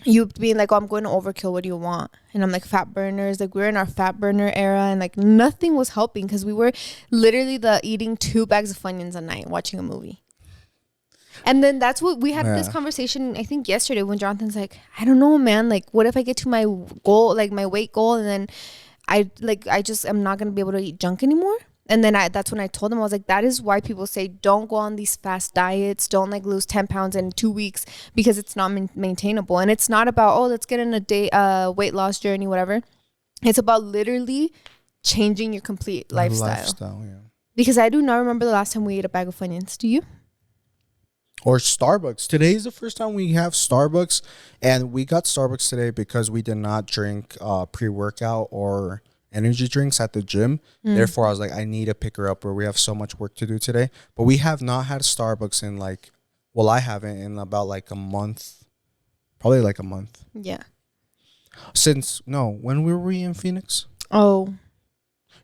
you being like, oh, I'm going to Overkill, what do you want? And I'm like, fat burners. Like, we're in our fat burner era, and like nothing was helping, because we were literally eating 2 bags of Funyuns a night watching a movie. And then that's what we had this conversation, I think yesterday, when Jonathan's like, I don't know, man, like what if I get to my goal, like my weight goal, and then I just am not going to be able to eat junk anymore? And then that's when I told him, I was like, that is why people say don't go on these fast diets. Don't like lose 10 pounds in 2 weeks, because it's not maintainable. And it's not about, oh, let's get in a weight loss journey, whatever. It's about literally changing your complete lifestyle. Yeah. Because I do not remember the last time we ate a bag of Funyuns. Do you? Or Starbucks. Today is the first time we have Starbucks. And we got Starbucks today because we did not drink pre-workout or energy drinks at the gym. Therefore, I was like, I need to pick her up, where we have so much work to do today. But we have not had Starbucks in like, well, I haven't in about like a month. Probably like a month. Yeah. When were we in Phoenix? Oh.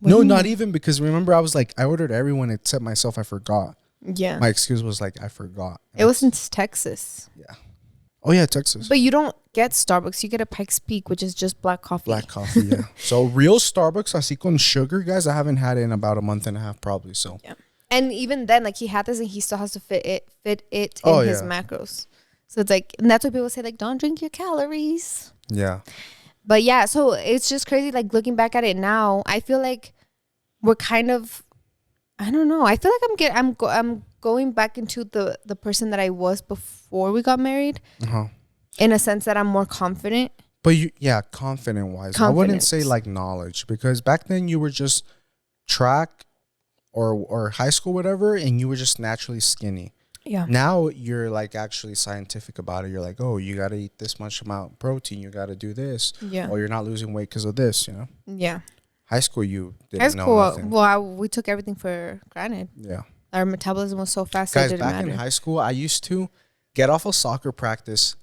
No, not even, because remember I was like, I ordered everyone except myself. I forgot. Yeah. My excuse was like, I forgot. It was in Texas. Yeah. Oh yeah, Texas. But you don't get Starbucks. You get a Pikes Peak, which is just black coffee. Black coffee, yeah. So real Starbucks, así con sugar, guys, I haven't had it in about a month and a half probably. So yeah. And even then, like, he had this and he still has to fit it in his macros. So it's like, and that's why people say, like, don't drink your calories. Yeah. But yeah, so it's just crazy. Like, looking back at it now, I feel like we're kind of, I don't know. I feel like I'm going back into the person that I was before we got married. In a sense that I'm more confident. But confident wise. I wouldn't say like knowledge, because back then you were just track or high school, whatever, and you were just naturally skinny. Yeah. Now you're like actually scientific about it. You're like, oh, you got to eat this much amount of protein. You got to do this. Yeah. Or you're not losing weight because of this, you know? Yeah. High school, you didn't know nothing. Well, we took everything for granted. Yeah. Our metabolism was so fast. Guys, back in high school, I used to get off of soccer practice,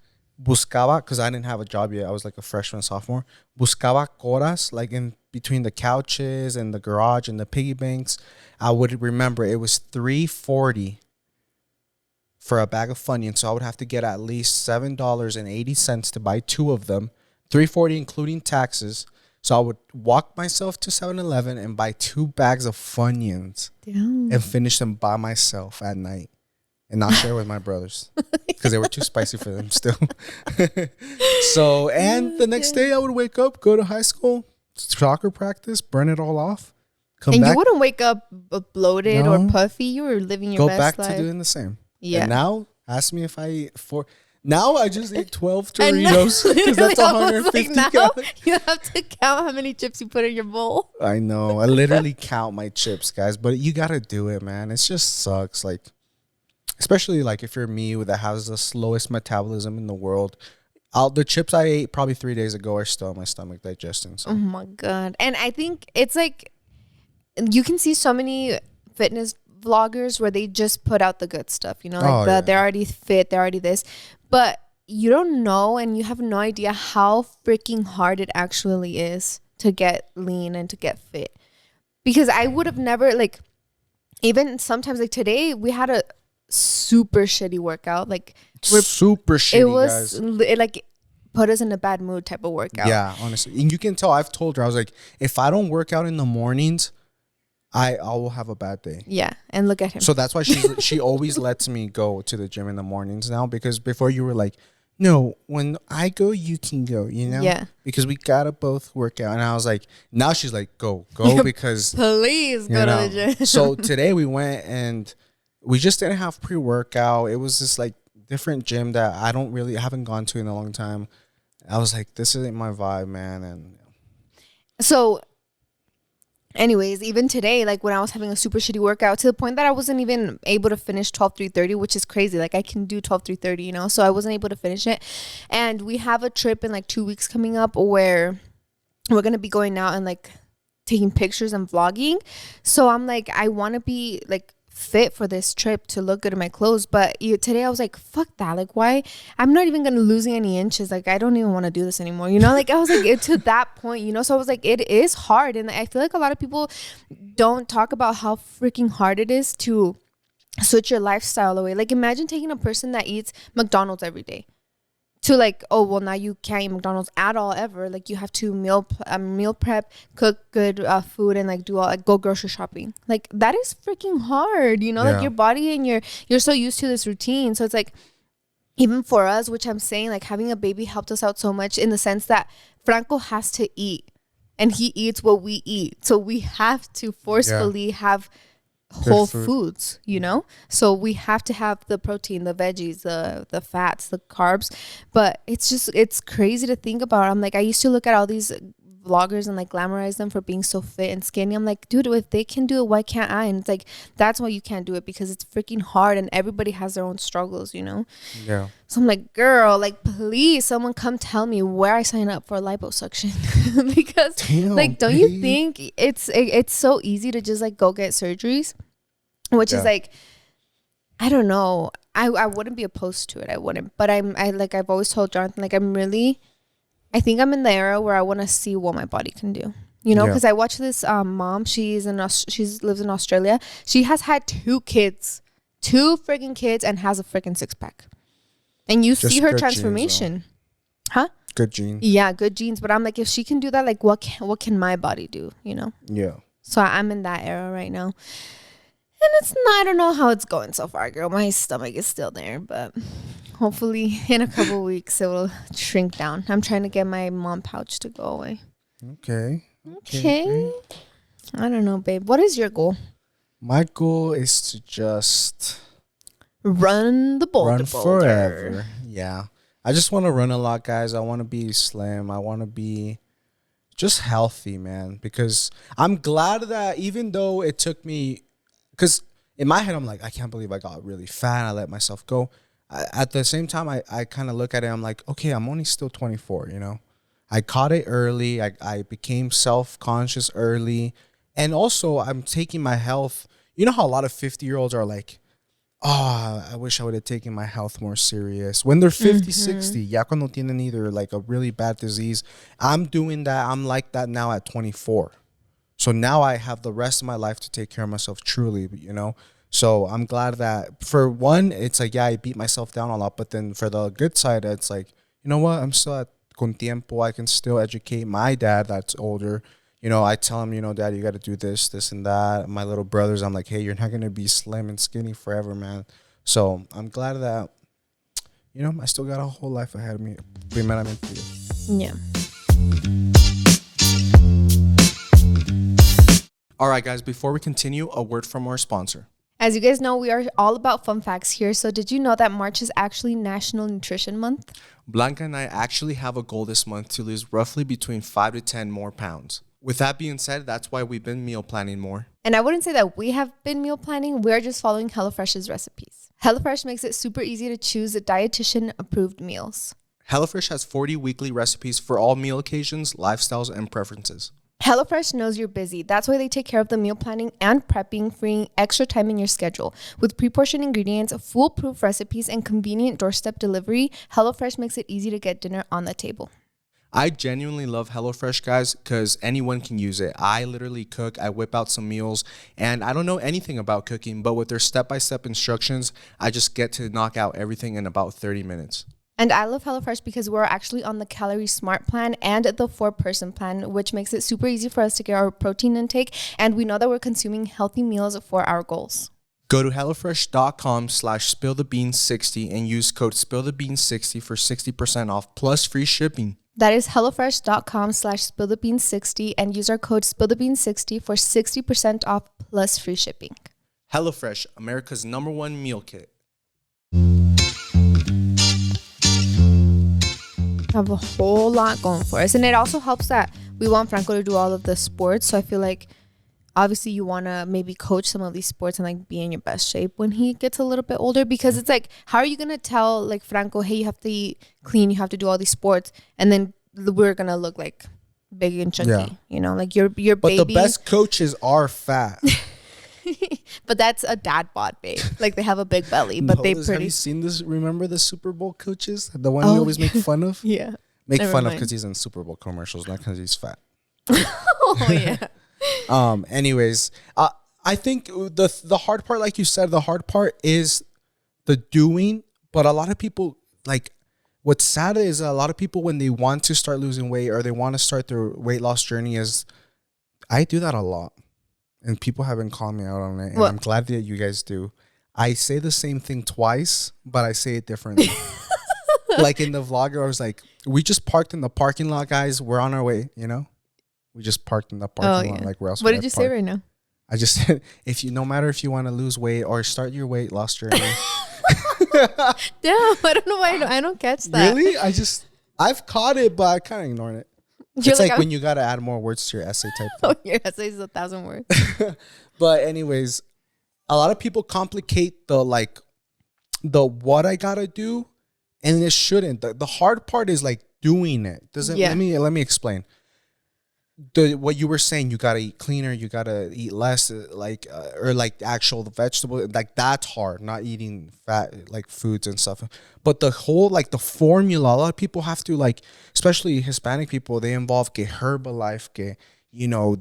buscaba, because I didn't have a job yet. I was like a freshman, sophomore. Buscaba coras, like in between the couches and the garage and the piggy banks. I would remember it was $3.40 for a bag of Funyuns. So I would have to get at least $7.80 to buy 2 of them. $3.40 including taxes. So I would walk myself to 7-Eleven and buy 2 bags of Funyuns and finish them by myself at night and not share with my brothers because they were too spicy for them still. So, and the next day I would wake up, go to high school, soccer practice, burn it all off, come and back. you wouldn't wake up bloated No. or puffy. You were living your Go best back life. to doing the same. Yeah. And now, ask me if I eat now I just ate 12 And now- Doritos because that's literally, I was 150 now calories. you have to count how many chips you put in your bowl. I know. I literally count my chips, guys, but you got to do it, man. It just sucks. Like, especially like if you're me that has the slowest metabolism in the world. The chips I ate probably 3 days ago are still in my stomach digesting. So. Oh my God. And I think it's like you can see so many fitness vloggers where they just put out the good stuff, you know, like they're already fit, they're already this, but you don't know and you have no idea how freaking hard it actually is to get lean and to get fit. Because I would have never, like, even sometimes, like today we had a super shitty workout, like Super shitty, it was guys. it like put us in a bad mood type of workout. Yeah, honestly. And you can tell, I've told her, I was like, if I don't work out in the mornings, I will have a bad day. Yeah, and look at him. So that's why she always lets me go to the gym in the mornings now, because before you were like, no, when I go, you can go, you know? Yeah. Because we gotta both work out. And I was like, now she's like, go because Please you go know. to the gym. So today we went and we just didn't have pre-workout. It was this like different gym that I haven't gone to in a long time. I was like, this isn't my vibe, man. And So anyways, even today, like when I was having a super shitty workout to the point that I wasn't even able to finish 12:3:30, which is crazy. Like I can do 12:3:30, you know, so I wasn't able to finish it. And we have a trip in like 2 weeks coming up where we're going to be going out and like taking pictures and vlogging. So I'm like, I want to be like fit for this trip to look good in my clothes, but today I was like, fuck that, like why I'm not even gonna losing any inches, like I don't even want to do this anymore, you know, like I was like to that point, you know. So I was like, it is hard, and I feel like a lot of people don't talk about how freaking hard it is to switch your lifestyle away. Like imagine taking a person that eats McDonald's every day to like, oh well, now you can't eat McDonald's at all ever. Like you have to meal prep, cook good food, and like do all like go grocery shopping. Like that is freaking hard, you know. Yeah. Like your body and you're so used to this routine. So it's like even for us, which I'm saying, like having a baby helped us out so much in the sense that Franco has to eat, and he eats what we eat. So we have to forcefully have whole foods, you know. So we have to have the protein, the veggies, the fats, the carbs. But it's crazy to think about. I'm like, I used to look at all these vloggers and like glamorize them for being so fit and skinny. I'm like, dude, if they can do it, why can't I? And it's like, that's why you can't do it, because it's freaking hard and everybody has their own struggles, you know. yeah. So I'm like, girl, like please someone come tell me where I sign up for liposuction. Because Damn, like, don't you babe. think it's so easy to just like go get surgeries, which is like, I don't know, I wouldn't be opposed to it, I wouldn't, but I've always told Jonathan, like I think I'm in the era where I want to see what my body can do, you know, because I watch this mom, she lives in Australia. She has had 2 freaking kids, and has a freaking 6-pack, and you Just see her good transformation. genes, Huh? Good genes. Yeah, good genes. But I'm like, if she can do that, like what can my body do, you know? Yeah. So I'm in that era right now. And it's not, I don't know how it's going so far, girl. My stomach is still there, but hopefully in a couple weeks it will shrink down. I'm trying to get my mom pouch to go away. Okay. Okay. I don't know, babe. What is your goal? My goal is to just Run the boulder. run forever. Yeah. I just want to run a lot, guys. I want to be slim. I want to be just healthy, man. Because I'm glad that even though it took me, because in my head, I'm like, I can't believe I got really fat. I let myself go. At the same time, I kind of look at it. I'm like, okay, I'm only still 24, you know. I caught it early. I became self-conscious early. And also, I'm taking my health. You know how a lot of 50-year-olds are like, I wish I would have taken my health more serious. When they're 50, 60, ya cuando tienen either like a really bad disease. I'm doing that. I'm like that now at 24. So now I have the rest of my life to take care of myself truly, you know? So I'm glad that for one, it's like, yeah, I beat myself down a lot. But then for the good side, it's like, you know what? I'm still at con tiempo. I can still educate my dad that's older. You know, I tell him, you know, Dad, you got to do this, this, and that. My little brothers, I'm like, hey, you're not going to be slim and skinny forever, man. So I'm glad that, you know, I still got a whole life ahead of me. Primeramente. Yeah. All right, guys, before we continue, a word from our sponsor. As you guys know, we are all about fun facts here. So did you know that March is actually National Nutrition Month? Blanca and I actually have a goal this month to lose roughly between 5 to 10 more pounds. With that being said, that's why we've been meal planning more. And I wouldn't say that we have been meal planning. We're just following HelloFresh's recipes. HelloFresh makes it super easy to choose dietitian-approved meals. HelloFresh has 40 weekly recipes for all meal occasions, lifestyles, and preferences. HelloFresh knows you're busy. That's why they take care of the meal planning and prepping, freeing extra time in your schedule. With pre-portioned ingredients, foolproof recipes, and convenient doorstep delivery, HelloFresh makes it easy to get dinner on the table. I genuinely love HelloFresh, guys, because anyone can use it. I literally cook, I whip out some meals, and I don't know anything about cooking, but with their step-by-step instructions, I just get to knock out everything in about 30 minutes. And I love HelloFresh because we're actually on the Calorie Smart plan and the 4-person plan, which makes it super easy for us to get our protein intake. And we know that we're consuming healthy meals for our goals. Go to HelloFresh.com/spillthebeans60 and use code spillthebeans60 for 60% off plus free shipping. That is HelloFresh.com/spillthebeans60 and use our code spillthebeans60 for 60% off plus free shipping. HelloFresh, America's #1 meal kit. Have a whole lot going for us, and it also helps that we want Franco to do all of the sports. So I feel like obviously you want to maybe coach some of these sports and like be in your best shape when he gets a little bit older, because it's like, how are you gonna tell like Franco, hey, you have to eat clean, you have to do all these sports, and then we're gonna look like big and chunky, you know, like your baby. But the best coaches are fat. But that's a dad bod, babe. Like they have a big belly, but they pretty. Have you seen this? Remember the Super Bowl coaches? The one you always make fun of? Yeah. Make fun of because he's in Super Bowl commercials, not because he's fat. Oh, yeah. Anyways, I think the hard part, like you said, the hard part is the doing. But a lot of people, like, what's sad is a lot of people, when they want to start losing weight or they want to start their weight loss journey, is I do that a lot. And people have been calling me out on it. And I'm glad that you guys do. I say the same thing twice, but I say it differently. Like in the vlog, I was like, we just parked in the parking lot, guys. We're on our way, you know? We just parked in the parking lot. Like, where else? What did you say right now? I just said, no matter if you want to lose weight or start your weight loss journey. Damn, I don't know why I don't catch that. Really? I've caught it, but I kind of ignored it. It's like when you got to add more words to your essay type thing. Oh, your essay is 1,000 words. But anyways, a lot of people complicate the what I got to do, and it shouldn't. The hard part is like doing it. Let me explain. What you were saying, you gotta eat cleaner, you gotta eat less, or actual vegetables, like that's hard. Not eating fat like foods and stuff, but the whole the formula. A lot of people have to especially Hispanic people. They involve que Herbalife, que no,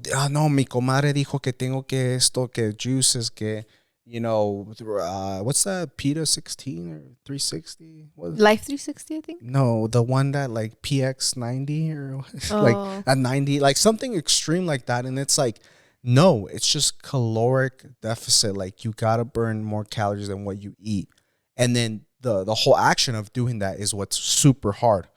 mi comadre dijo que tengo que esto, que juices, que what's that, PETA 16 or 360? Life 360, I think. No, the one that PX 90 or a 90, something extreme like that. And it's no, it's just caloric deficit. You gotta burn more calories than what you eat, and then the whole action of doing that is what's super hard.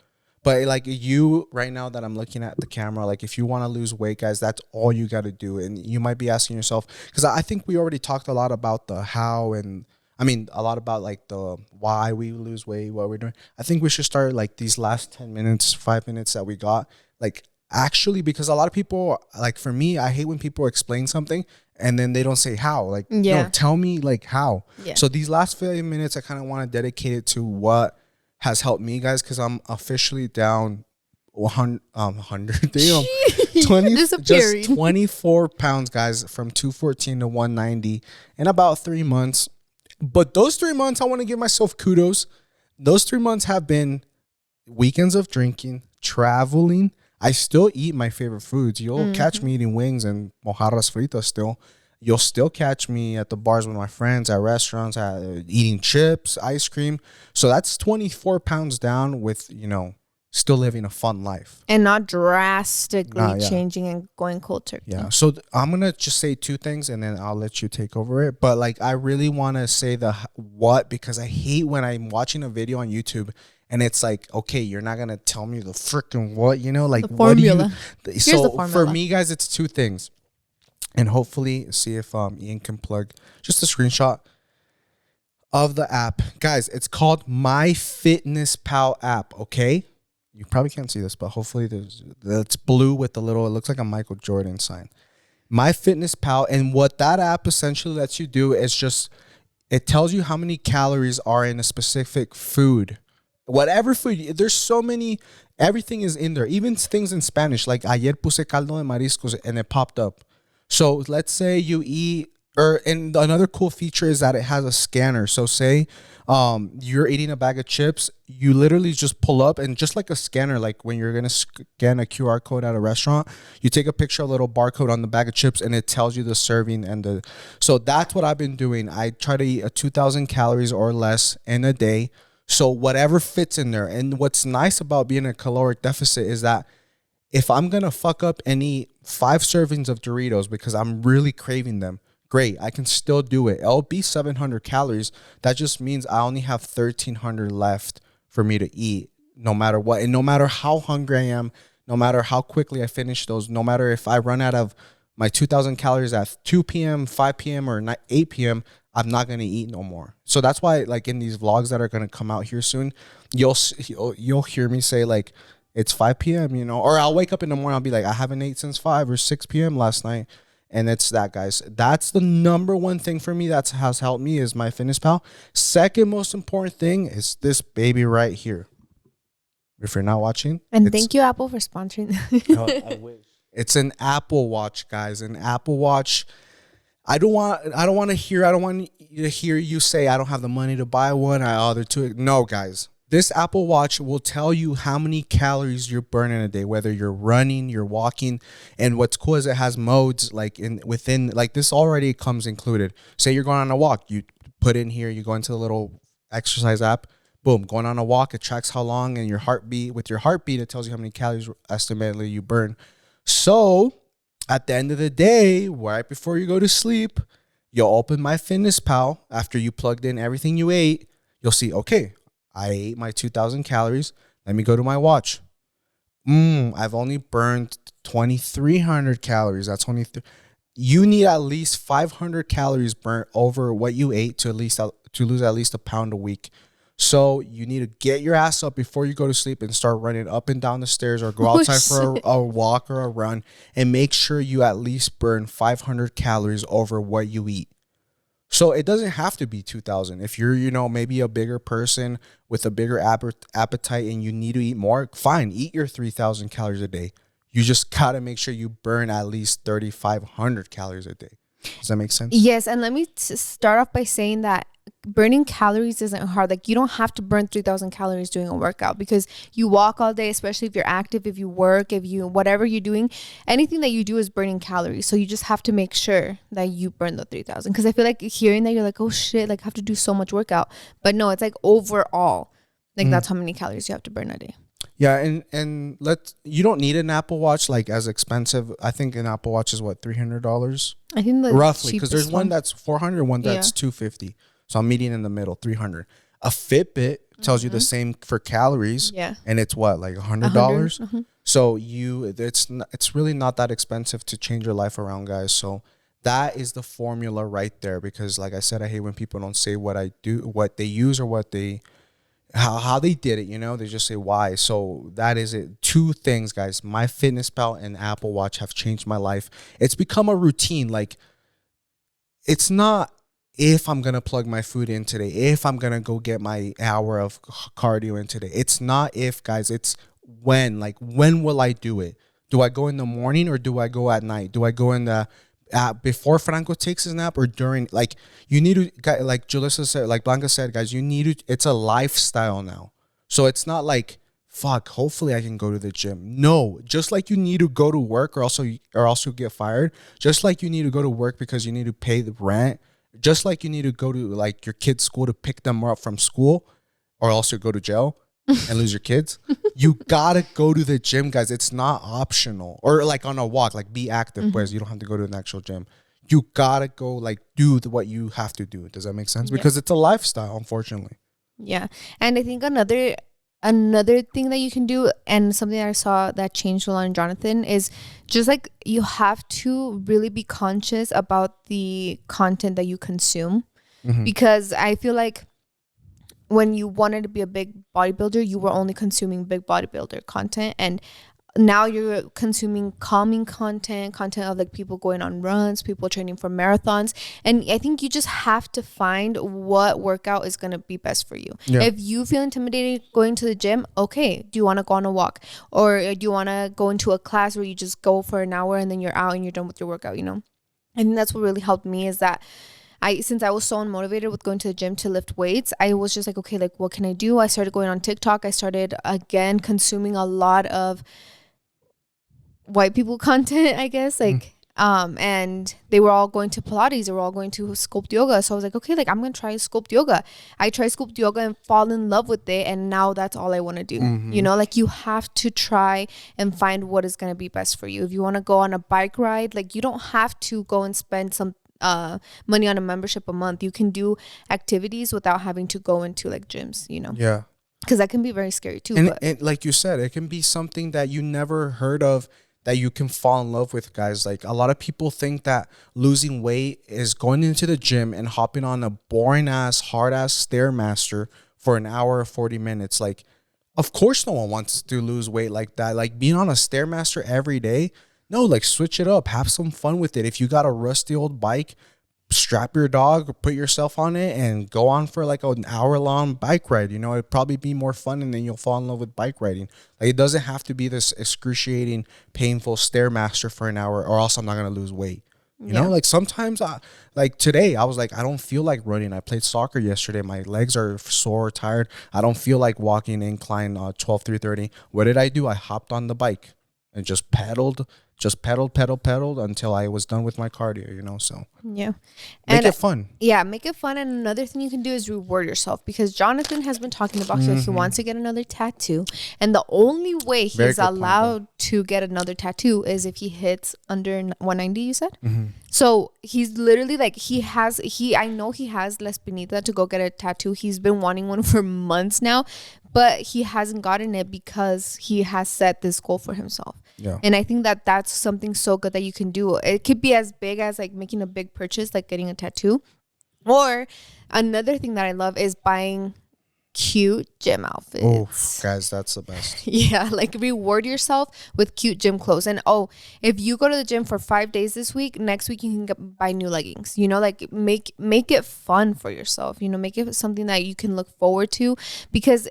But you right now that I'm looking at the camera, if you want to lose weight, guys, that's all you got to do. And you might be asking yourself, because I think we already talked a lot about the how, and I mean a lot about the why we lose weight, what we're doing. I think we should start these last 10 minutes, 5 minutes that we got, actually, because a lot of people, for me, I hate when people explain something and then they don't say how. No, tell me how. Yeah. So these last 5 minutes, I kind of want to dedicate it to what has helped me, guys, because I'm officially down 100 damn, 20, just 24 pounds, guys, from 214 to 190 in about 3 months. But those 3 months, I want to give myself kudos. Those 3 months have been weekends of drinking, traveling. I still eat my favorite foods. You'll catch me eating wings and mojarras fritas still. You'll still catch me at the bars with my friends, at restaurants, eating chips, ice cream. So that's 24 pounds down with, still living a fun life. And not drastically changing and going cold turkey. Yeah. So I'm going to just say 2 things and then I'll let you take over it. But like, I really want to say the what, because I hate when I'm watching a video on YouTube and it's like, okay, you're not going to tell me the freaking what, like the formula. What do you, so the formula. For me, guys, it's 2 things. And hopefully see if Ian can plug just a screenshot of the app. Guys, it's called MyFitnessPal app, okay? You probably can't see this, but hopefully it's blue with the little, it looks like a Michael Jordan sign. MyFitnessPal, and what that app essentially lets you do is just, it tells you how many calories are in a specific food. Whatever food, there's so many, everything is in there. Even things in Spanish, like ayer puse caldo de mariscos, and it popped up. So let's say you eat, and another cool feature is that it has a scanner. So say you're eating a bag of chips, you literally just pull up and just like a scanner, like when you're going to scan a QR code at a restaurant, you take a picture, a little barcode on the bag of chips, and it tells you the serving so that's what I've been doing. I try to eat 2,000 calories or less in a day. So whatever fits in there. And what's nice about being in a caloric deficit is that if I'm going to fuck up and eat 5 servings of Doritos because I'm really craving them, great, I can still do it. It'll be 700 calories. That just means I only have 1,300 left for me to eat no matter what. And no matter how hungry I am, no matter how quickly I finish those, no matter if I run out of my 2,000 calories at 2 p.m., 5 p.m., or 8 p.m., I'm not going to eat no more. So that's why, like, in these vlogs that are going to come out here soon, you'll hear me say, like, it's 5 p.m., or I'll wake up in the morning, I'll be like, I haven't ate since 5 or 6 p.m. last night. And it's that, guys. That's the number one thing for me that has helped me is MyFitnessPal. Second most important thing is this baby right here. If you're not watching. And thank you, Apple, for sponsoring. I wish. It's an Apple Watch, guys. An Apple Watch. I don't want to hear you say I don't have the money to buy one. No, guys. This Apple Watch will tell you how many calories you're burning a day, whether you're running, you're walking. And what's cool is it has modes within this already comes included. Say you're going on a walk, you put in here, you go into the little exercise app, boom, going on a walk, it tracks how long and your heartbeat. With your heartbeat, it tells you how many calories estimatedly you burn. So at the end of the day, right before you go to sleep, you'll open MyFitnessPal after you plugged in everything you ate. You'll see, okay, I ate my 2,000 calories. Let me go to my watch. I've only burned 2,300 calories. That's only you need at least 500 calories burnt over what you ate to lose at least a pound a week. So you need to get your ass up before you go to sleep and start running up and down the stairs or go outside for a walk or a run and make sure you at least burn 500 calories over what you eat. So it doesn't have to be 2,000. If you're, maybe a bigger person with a bigger appetite and you need to eat more, fine, eat your 3,000 calories a day. You just got to make sure you burn at least 3,500 calories a day. Does that make sense? Yes. And let me start off by saying that burning calories isn't hard. Like, you don't have to burn 3,000 calories doing a workout because you walk all day, especially if you're active, if you work, whatever you're doing, anything that you do is burning calories. So you just have to make sure that you burn the 3,000. Because I feel like hearing that, you're like, oh shit, like I have to do so much workout. But no, it's like overall, that's how many calories you have to burn a day. Yeah, and you don't need an Apple Watch like as expensive. I think an Apple Watch is what, $300? I think roughly, because there's one that's $400, one that's $250. So I'm meeting in the middle, $300. A Fitbit tells you the same for calories. Yeah. And it's what, like $100? So it's really not that expensive to change your life around, guys. So that is the formula right there. Because like I said, I hate when people don't say what they use or how they did it, they just say why. So that is it. 2 things, guys. MyFitnessPal and Apple Watch have changed my life. It's become a routine. Like, it's not if I'm going to plug my food in today, if I'm going to go get my hour of cardio in today. It's not if, guys, it's when. Like, when will I do it? Do I go in the morning or do I go at night? Do I go in the before Franco takes his nap or during, like, you need to, like Julissa said, like Blanca said, guys, you need to, it's a lifestyle now. So it's not like, fuck, hopefully I can go to the gym. No, just like you need to go to work or else you get fired. Just like you need to go to work because you need to pay the rent. Just like you need to go to like your kid's school to pick them up from school or else you go to jail and lose your kids. You gotta go to the gym, guys. It's not optional. Or like on a walk, like be active, whereas you don't have to go to an actual gym. You gotta go like do what you have to do. Does that make sense? Because it's a lifestyle, unfortunately. Yeah. And I think another thing that you can do, and something that I saw that changed a lot in Jonathan, is just like you have to really be conscious about the content that you consume. Because I feel like when you wanted to be a big bodybuilder, you were only consuming big bodybuilder content, and now you're consuming calming content of like people going on runs, people training for marathons. And I think you just have to find what workout is going to be best for you. Yeah. If you feel intimidated going to the gym, okay, do you want to go on a walk? Or do you want to go into a class where you just go for an hour and then you're out and you're done with your workout, you know? I think that's what really helped me, is that since I was so unmotivated with going to the gym to lift weights, I was just like, okay, like what can I do? I started going on TikTok. I started again consuming a lot of white people content, I guess, like and they were all going to Pilates, they were all going to Sculpt Yoga. So I was like, okay, like I'm gonna try Sculpt Yoga. I tried Sculpt Yoga and fall in love with it, and now that's all I want to do. You know, like you have to try and find what is gonna be best for you. If you want to go on a bike ride, like you don't have to go and spend some money on a membership a month. You can do activities without having to go into like gyms, you know. Yeah, because that can be very scary too. And like you said, it can be something that you never heard of that you can fall in love with, guys. Like a lot of people think that losing weight is going into the gym and hopping on a boring ass, hard ass Stairmaster for an hour or 40 minutes. Like, of course no one wants to lose weight like that. Like being on a Stairmaster every day. No, like switch it up. Have some fun with it. If you got a rusty old bike, strap your dog, put yourself on it, and go on for like an hour-long bike ride. You know, it'd probably be more fun, and then you'll fall in love with bike riding. Like, it doesn't have to be this excruciating, painful Stairmaster for an hour, or else I'm not gonna lose weight. You know, like sometimes, like today, I was like, I don't feel like running. I played soccer yesterday. My legs are sore, tired. I don't feel like walking incline 330. What did I do? I hopped on the bike and just pedaled until I was done with my cardio, you know. So yeah, make it fun. Yeah, make it fun. And another thing you can do is reward yourself, because Jonathan has been talking about he wants to get another tattoo, and the only way he's allowed to get another tattoo is if he hits under 190, you said. So he's literally like, I know he has La Espinita to go get a tattoo. He's been wanting one for months now, but he hasn't gotten it because he has set this goal for himself. Yeah. And I think that that's something so good that you can do. It could be as big as like making a big purchase, like getting a tattoo. Or another thing that I love is buying cute gym outfits. Oh, guys, that's the best. Yeah, like reward yourself with cute gym clothes. And if you go to the gym for 5 days this week, next week you can buy new leggings. You know, like make it fun for yourself. You know, make it something that you can look forward to, because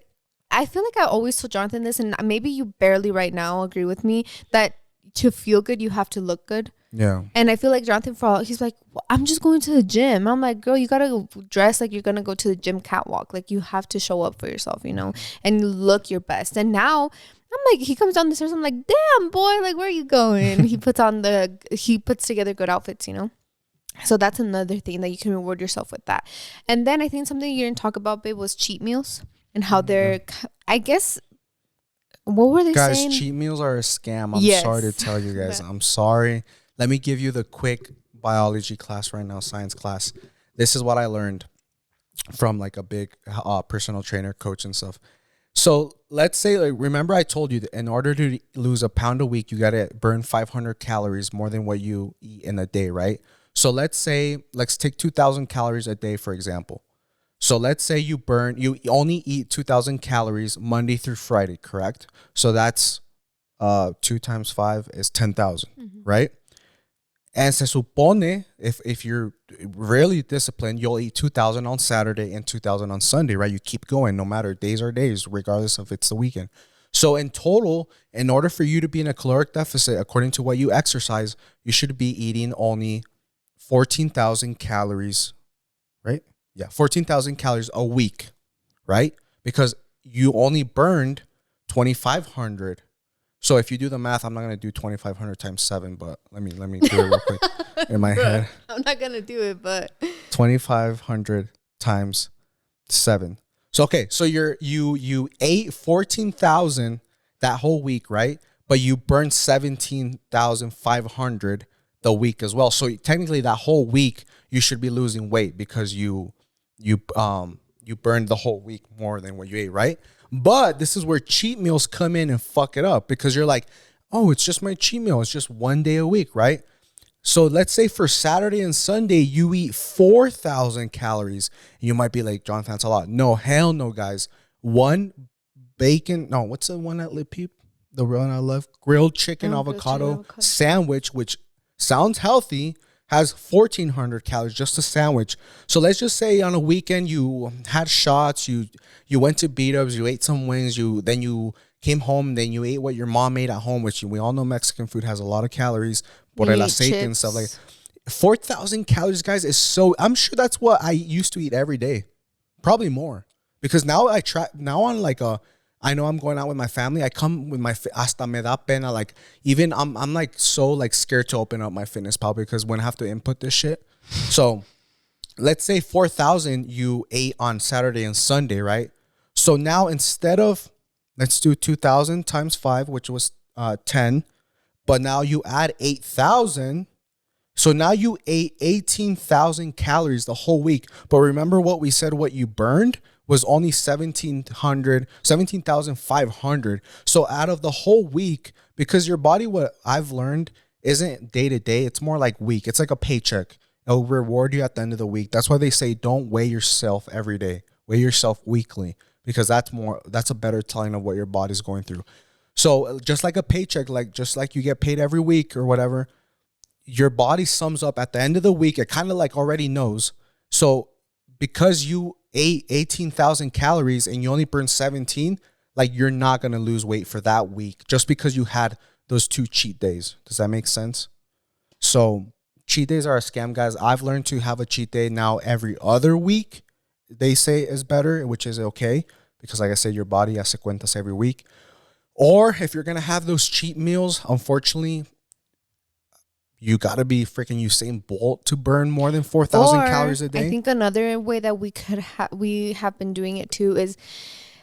I feel like I always told Jonathan this, and maybe you barely right now agree with me, that to feel good, you have to look good. Yeah. And I feel like Jonathan, he's like, well, I'm just going to the gym. I'm like, girl, you got to dress like you're going to go to the gym catwalk. Like you have to show up for yourself, you know, and look your best. And now I'm like, he comes down the stairs. I'm like, damn, boy, like, where are you going? He puts together good outfits, you know. So that's another thing that you can reward yourself with that. And then I think something you didn't talk about, babe, was cheat meals. And how they're, I guess, what were they saying? Guys, cheat meals are a scam. I'm sorry to tell you guys. I'm sorry. Let me give you the quick biology class right now, science class. This is what I learned from like a big personal trainer, coach and stuff. So let's say, like, remember I told you that in order to lose a pound a week, you got to burn 500 calories more than what you eat in a day, right? So let's take 2,000 calories a day, for example. So let's say you only eat 2,000 calories Monday through Friday, correct? So that's 2 times 5 is 10,000, right? And se supone, if you're really disciplined, you'll eat 2,000 on Saturday and 2,000 on Sunday, right? You keep going, no matter days or days, regardless if it's the weekend. So in total, in order for you to be in a caloric deficit, according to what you exercise, you should be eating only 14,000 calories, right? Yeah, 14,000 calories a week, right? Because you only burned 2,500. So if you do the math, I'm not gonna do 2,500 times 7, but let me do it real quick in my head. I'm not gonna do it, but 2,500 times 7. So okay, so you ate 14,000 that whole week, right? But you burned 17,500 the week as well. So technically, that whole week you should be losing weight because you burned the whole week more than what you ate, right? But this is where cheat meals come in and fuck it up because you're like, oh, it's just my cheat meal. It's just one day a week, right? So let's say for Saturday and Sunday, you eat 4,000 calories. You might be like, Jonathan, that's a lot. No, hell no, guys. One bacon, no, what's the one at Lip Peep? The one I love? Grilled chicken avocado sandwich, which sounds healthy, has 1,400 calories, just a sandwich. So let's just say on a weekend, you had shots, you went to beat-ups, you ate some wings, then you came home, then you ate what your mom made at home, which we all know Mexican food has a lot of calories. Por el aceite and stuff like 4,000 calories, guys, is so. I'm sure that's what I used to eat every day, probably more, because now I try. Now on like I know I'm going out with my family. I come with my hasta me da pena. Like even I'm like so like scared to open up my fitness pal because when I have to input this shit. So let's say 4,000 you ate on Saturday and Sunday, right? So now instead of let's do 2,000 times 5, which was 10. But now you add 8,000. So now you ate 18,000 calories the whole week. But remember what we said, what you burned was only 17,500. So out of the whole week, because your body, what I've learned, isn't day to day. It's more like week. It's like a paycheck. It'll reward you at the end of the week. That's why they say don't weigh yourself every day. Weigh yourself weekly because that's a better telling of what your body's going through. So just like a paycheck, just like you get paid every week or whatever, your body sums up at the end of the week. It kind of like already knows. So because you ate 18,000 calories and you only burned 17, like you're not going to lose weight for that week just because you had those 2 cheat days. Does that make sense? So cheat days are a scam, guys. I've learned to have a cheat day now every other week. They say is better, which is okay. Because like I said, your body hace cuentas every week. Or if you're going to have those cheat meals, unfortunately, you got to be freaking Usain Bolt to burn more than 4,000 calories a day. I think another way that we have been doing it too is,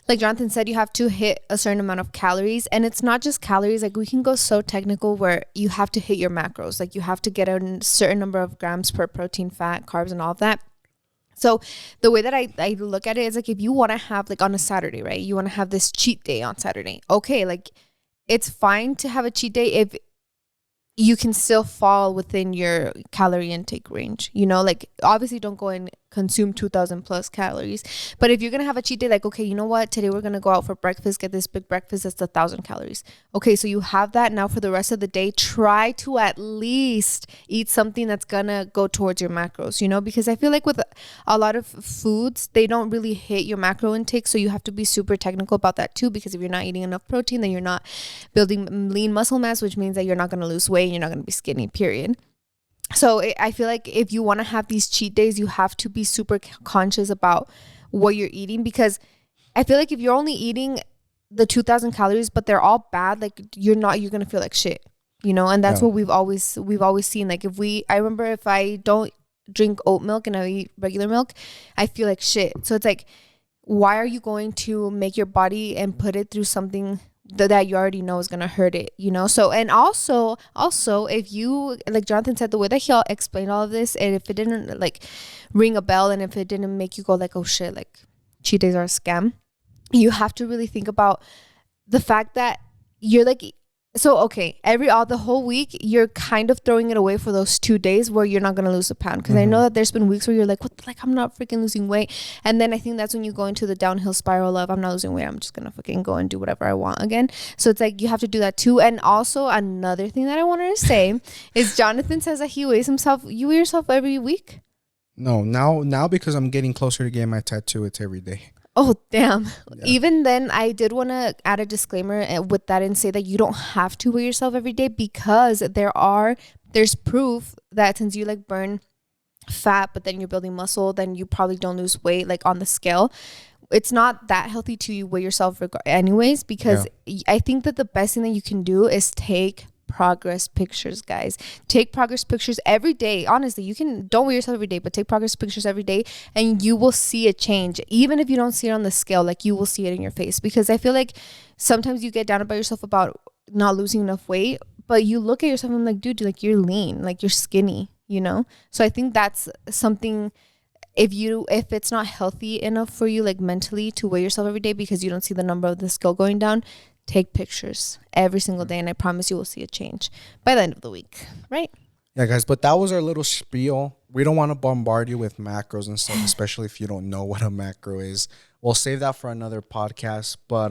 like Jonathan said, you have to hit a certain amount of calories. And it's not just calories. Like we can go so technical where you have to hit your macros. Like you have to get a certain number of grams per protein, fat, carbs, and all of that. So the way that I look at it is like if you want to have like on a Saturday, right? You want to have this cheat day on Saturday. Okay, like it's fine to have a cheat day if you can still fall within your calorie intake range. You know, like obviously don't go and consume 2,000 plus calories. But if you're going to have a cheat day, like, okay, you know what? Today we're going to go out for breakfast, get this big breakfast that's 1,000 calories. Okay, so you have that. Now for the rest of the day, try to at least eat something that's going to go towards your macros, you know, because I feel like with a lot of foods, they don't really hit your macro intake. So you have to be super technical about that too, because if you're not eating enough protein, then you're not building lean muscle mass, which means that you're not going to lose weight and you're not going to be skinny, period. So I feel like if you want to have these cheat days, you have to be super conscious about what you're eating, because I feel like if you're only eating the 2,000 calories, but they're all bad, like you're going to feel like shit, you know? And that's what we've always seen. Like I remember if I don't drink oat milk and I eat regular milk, I feel like shit. So it's like, why are you going to make your body and put it through something that you already know is gonna hurt it, you know? So, and also if you, like Jonathan said, the way that he explained all of this, and if it didn't like ring a bell, and if it didn't make you go like, oh shit, like cheat days are a scam, you have to really think about the fact that you're like, so okay, the whole week you're kind of throwing it away for those 2 days where you're not gonna lose a pound, because I know that there's been weeks where you're like, I'm not freaking losing weight, and then I think that's when you go into the downhill spiral of I'm not losing weight, I'm just gonna fucking go and do whatever I want again. So it's like you have to do that too. And also another thing that I wanted to say is Jonathan says that he weighs himself. You weigh yourself every week? No, now because I'm getting closer to getting my tattoo, it's every day. Oh, damn. Yeah. Even then, I did want to add a disclaimer with that and say that you don't have to weigh yourself every day, because there's proof that since you like burn fat, but then you're building muscle, then you probably don't lose weight like on the scale. It's not that healthy to weigh yourself anyways, because I think that the best thing that you can do is take progress pictures, guys. Take progress pictures every day. Honestly, don't weigh yourself every day, but take progress pictures every day, and you will see a change. Even if you don't see it on the scale, like you will see it in your face. Because I feel like sometimes you get down about yourself about not losing enough weight, but you look at yourself and like, dude, like you're lean, like you're skinny, you know? So I think that's something, if it's not healthy enough for you, like mentally, to weigh yourself every day because you don't see the number of the scale going down, take pictures every single day, and I promise you will see a change by the end of the week, right? Yeah, guys, but that was our little spiel. We don't want to bombard you with macros and stuff, especially if you don't know what a macro is. We'll save that for another podcast, but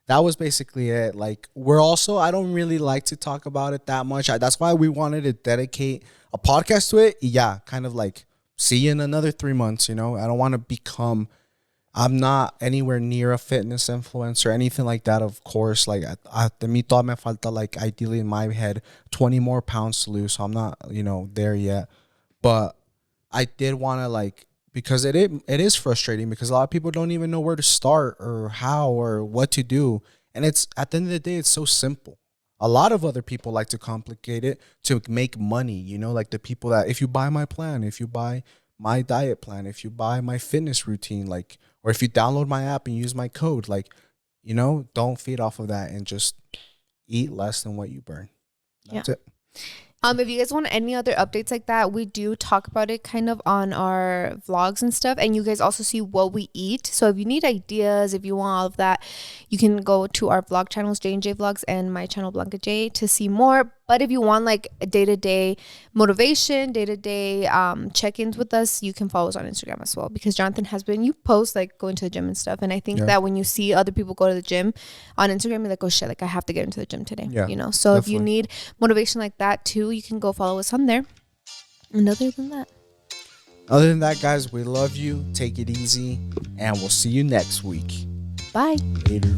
that was basically it. Like, I don't really like to talk about it that much. That's why we wanted to dedicate a podcast to it. Yeah, kind of like, see you in another 3 months, you know? I don't want to I'm not anywhere near a fitness influencer or anything like that, of course. Like, to me, todavía me falta, like, ideally in my head, 20 more pounds to lose. So I'm not, there yet. But I did want to, like, because it is frustrating, because a lot of people don't even know where to start or how or what to do. And it's, at the end of the day, it's so simple. A lot of other people like to complicate it to make money, like the people that, if you buy my plan, if you buy my diet plan, if you buy my fitness routine, like, or if you download my app and use my code, like, don't feed off of that and just eat less than what you burn. That's it. If you guys want any other updates like that, we do talk about it kind of on our vlogs and stuff, and you guys also see what we eat. So if you need ideas, if you want all of that, you can go to our vlog channels, J&J Vlogs, and my channel, Blanca J, to see more. But if you want like a day-to-day motivation, day-to-day check-ins with us, you can follow us on Instagram as well, because Jonathan you post like going to the gym and stuff, and I think that when you see other people go to the gym on Instagram, you're like, oh shit, like I have to get into the gym today. So definitely. If you need motivation like that too, you can go follow us on there. And other than that, guys, we love you. Take it easy, and we'll see you next week. Bye. Later.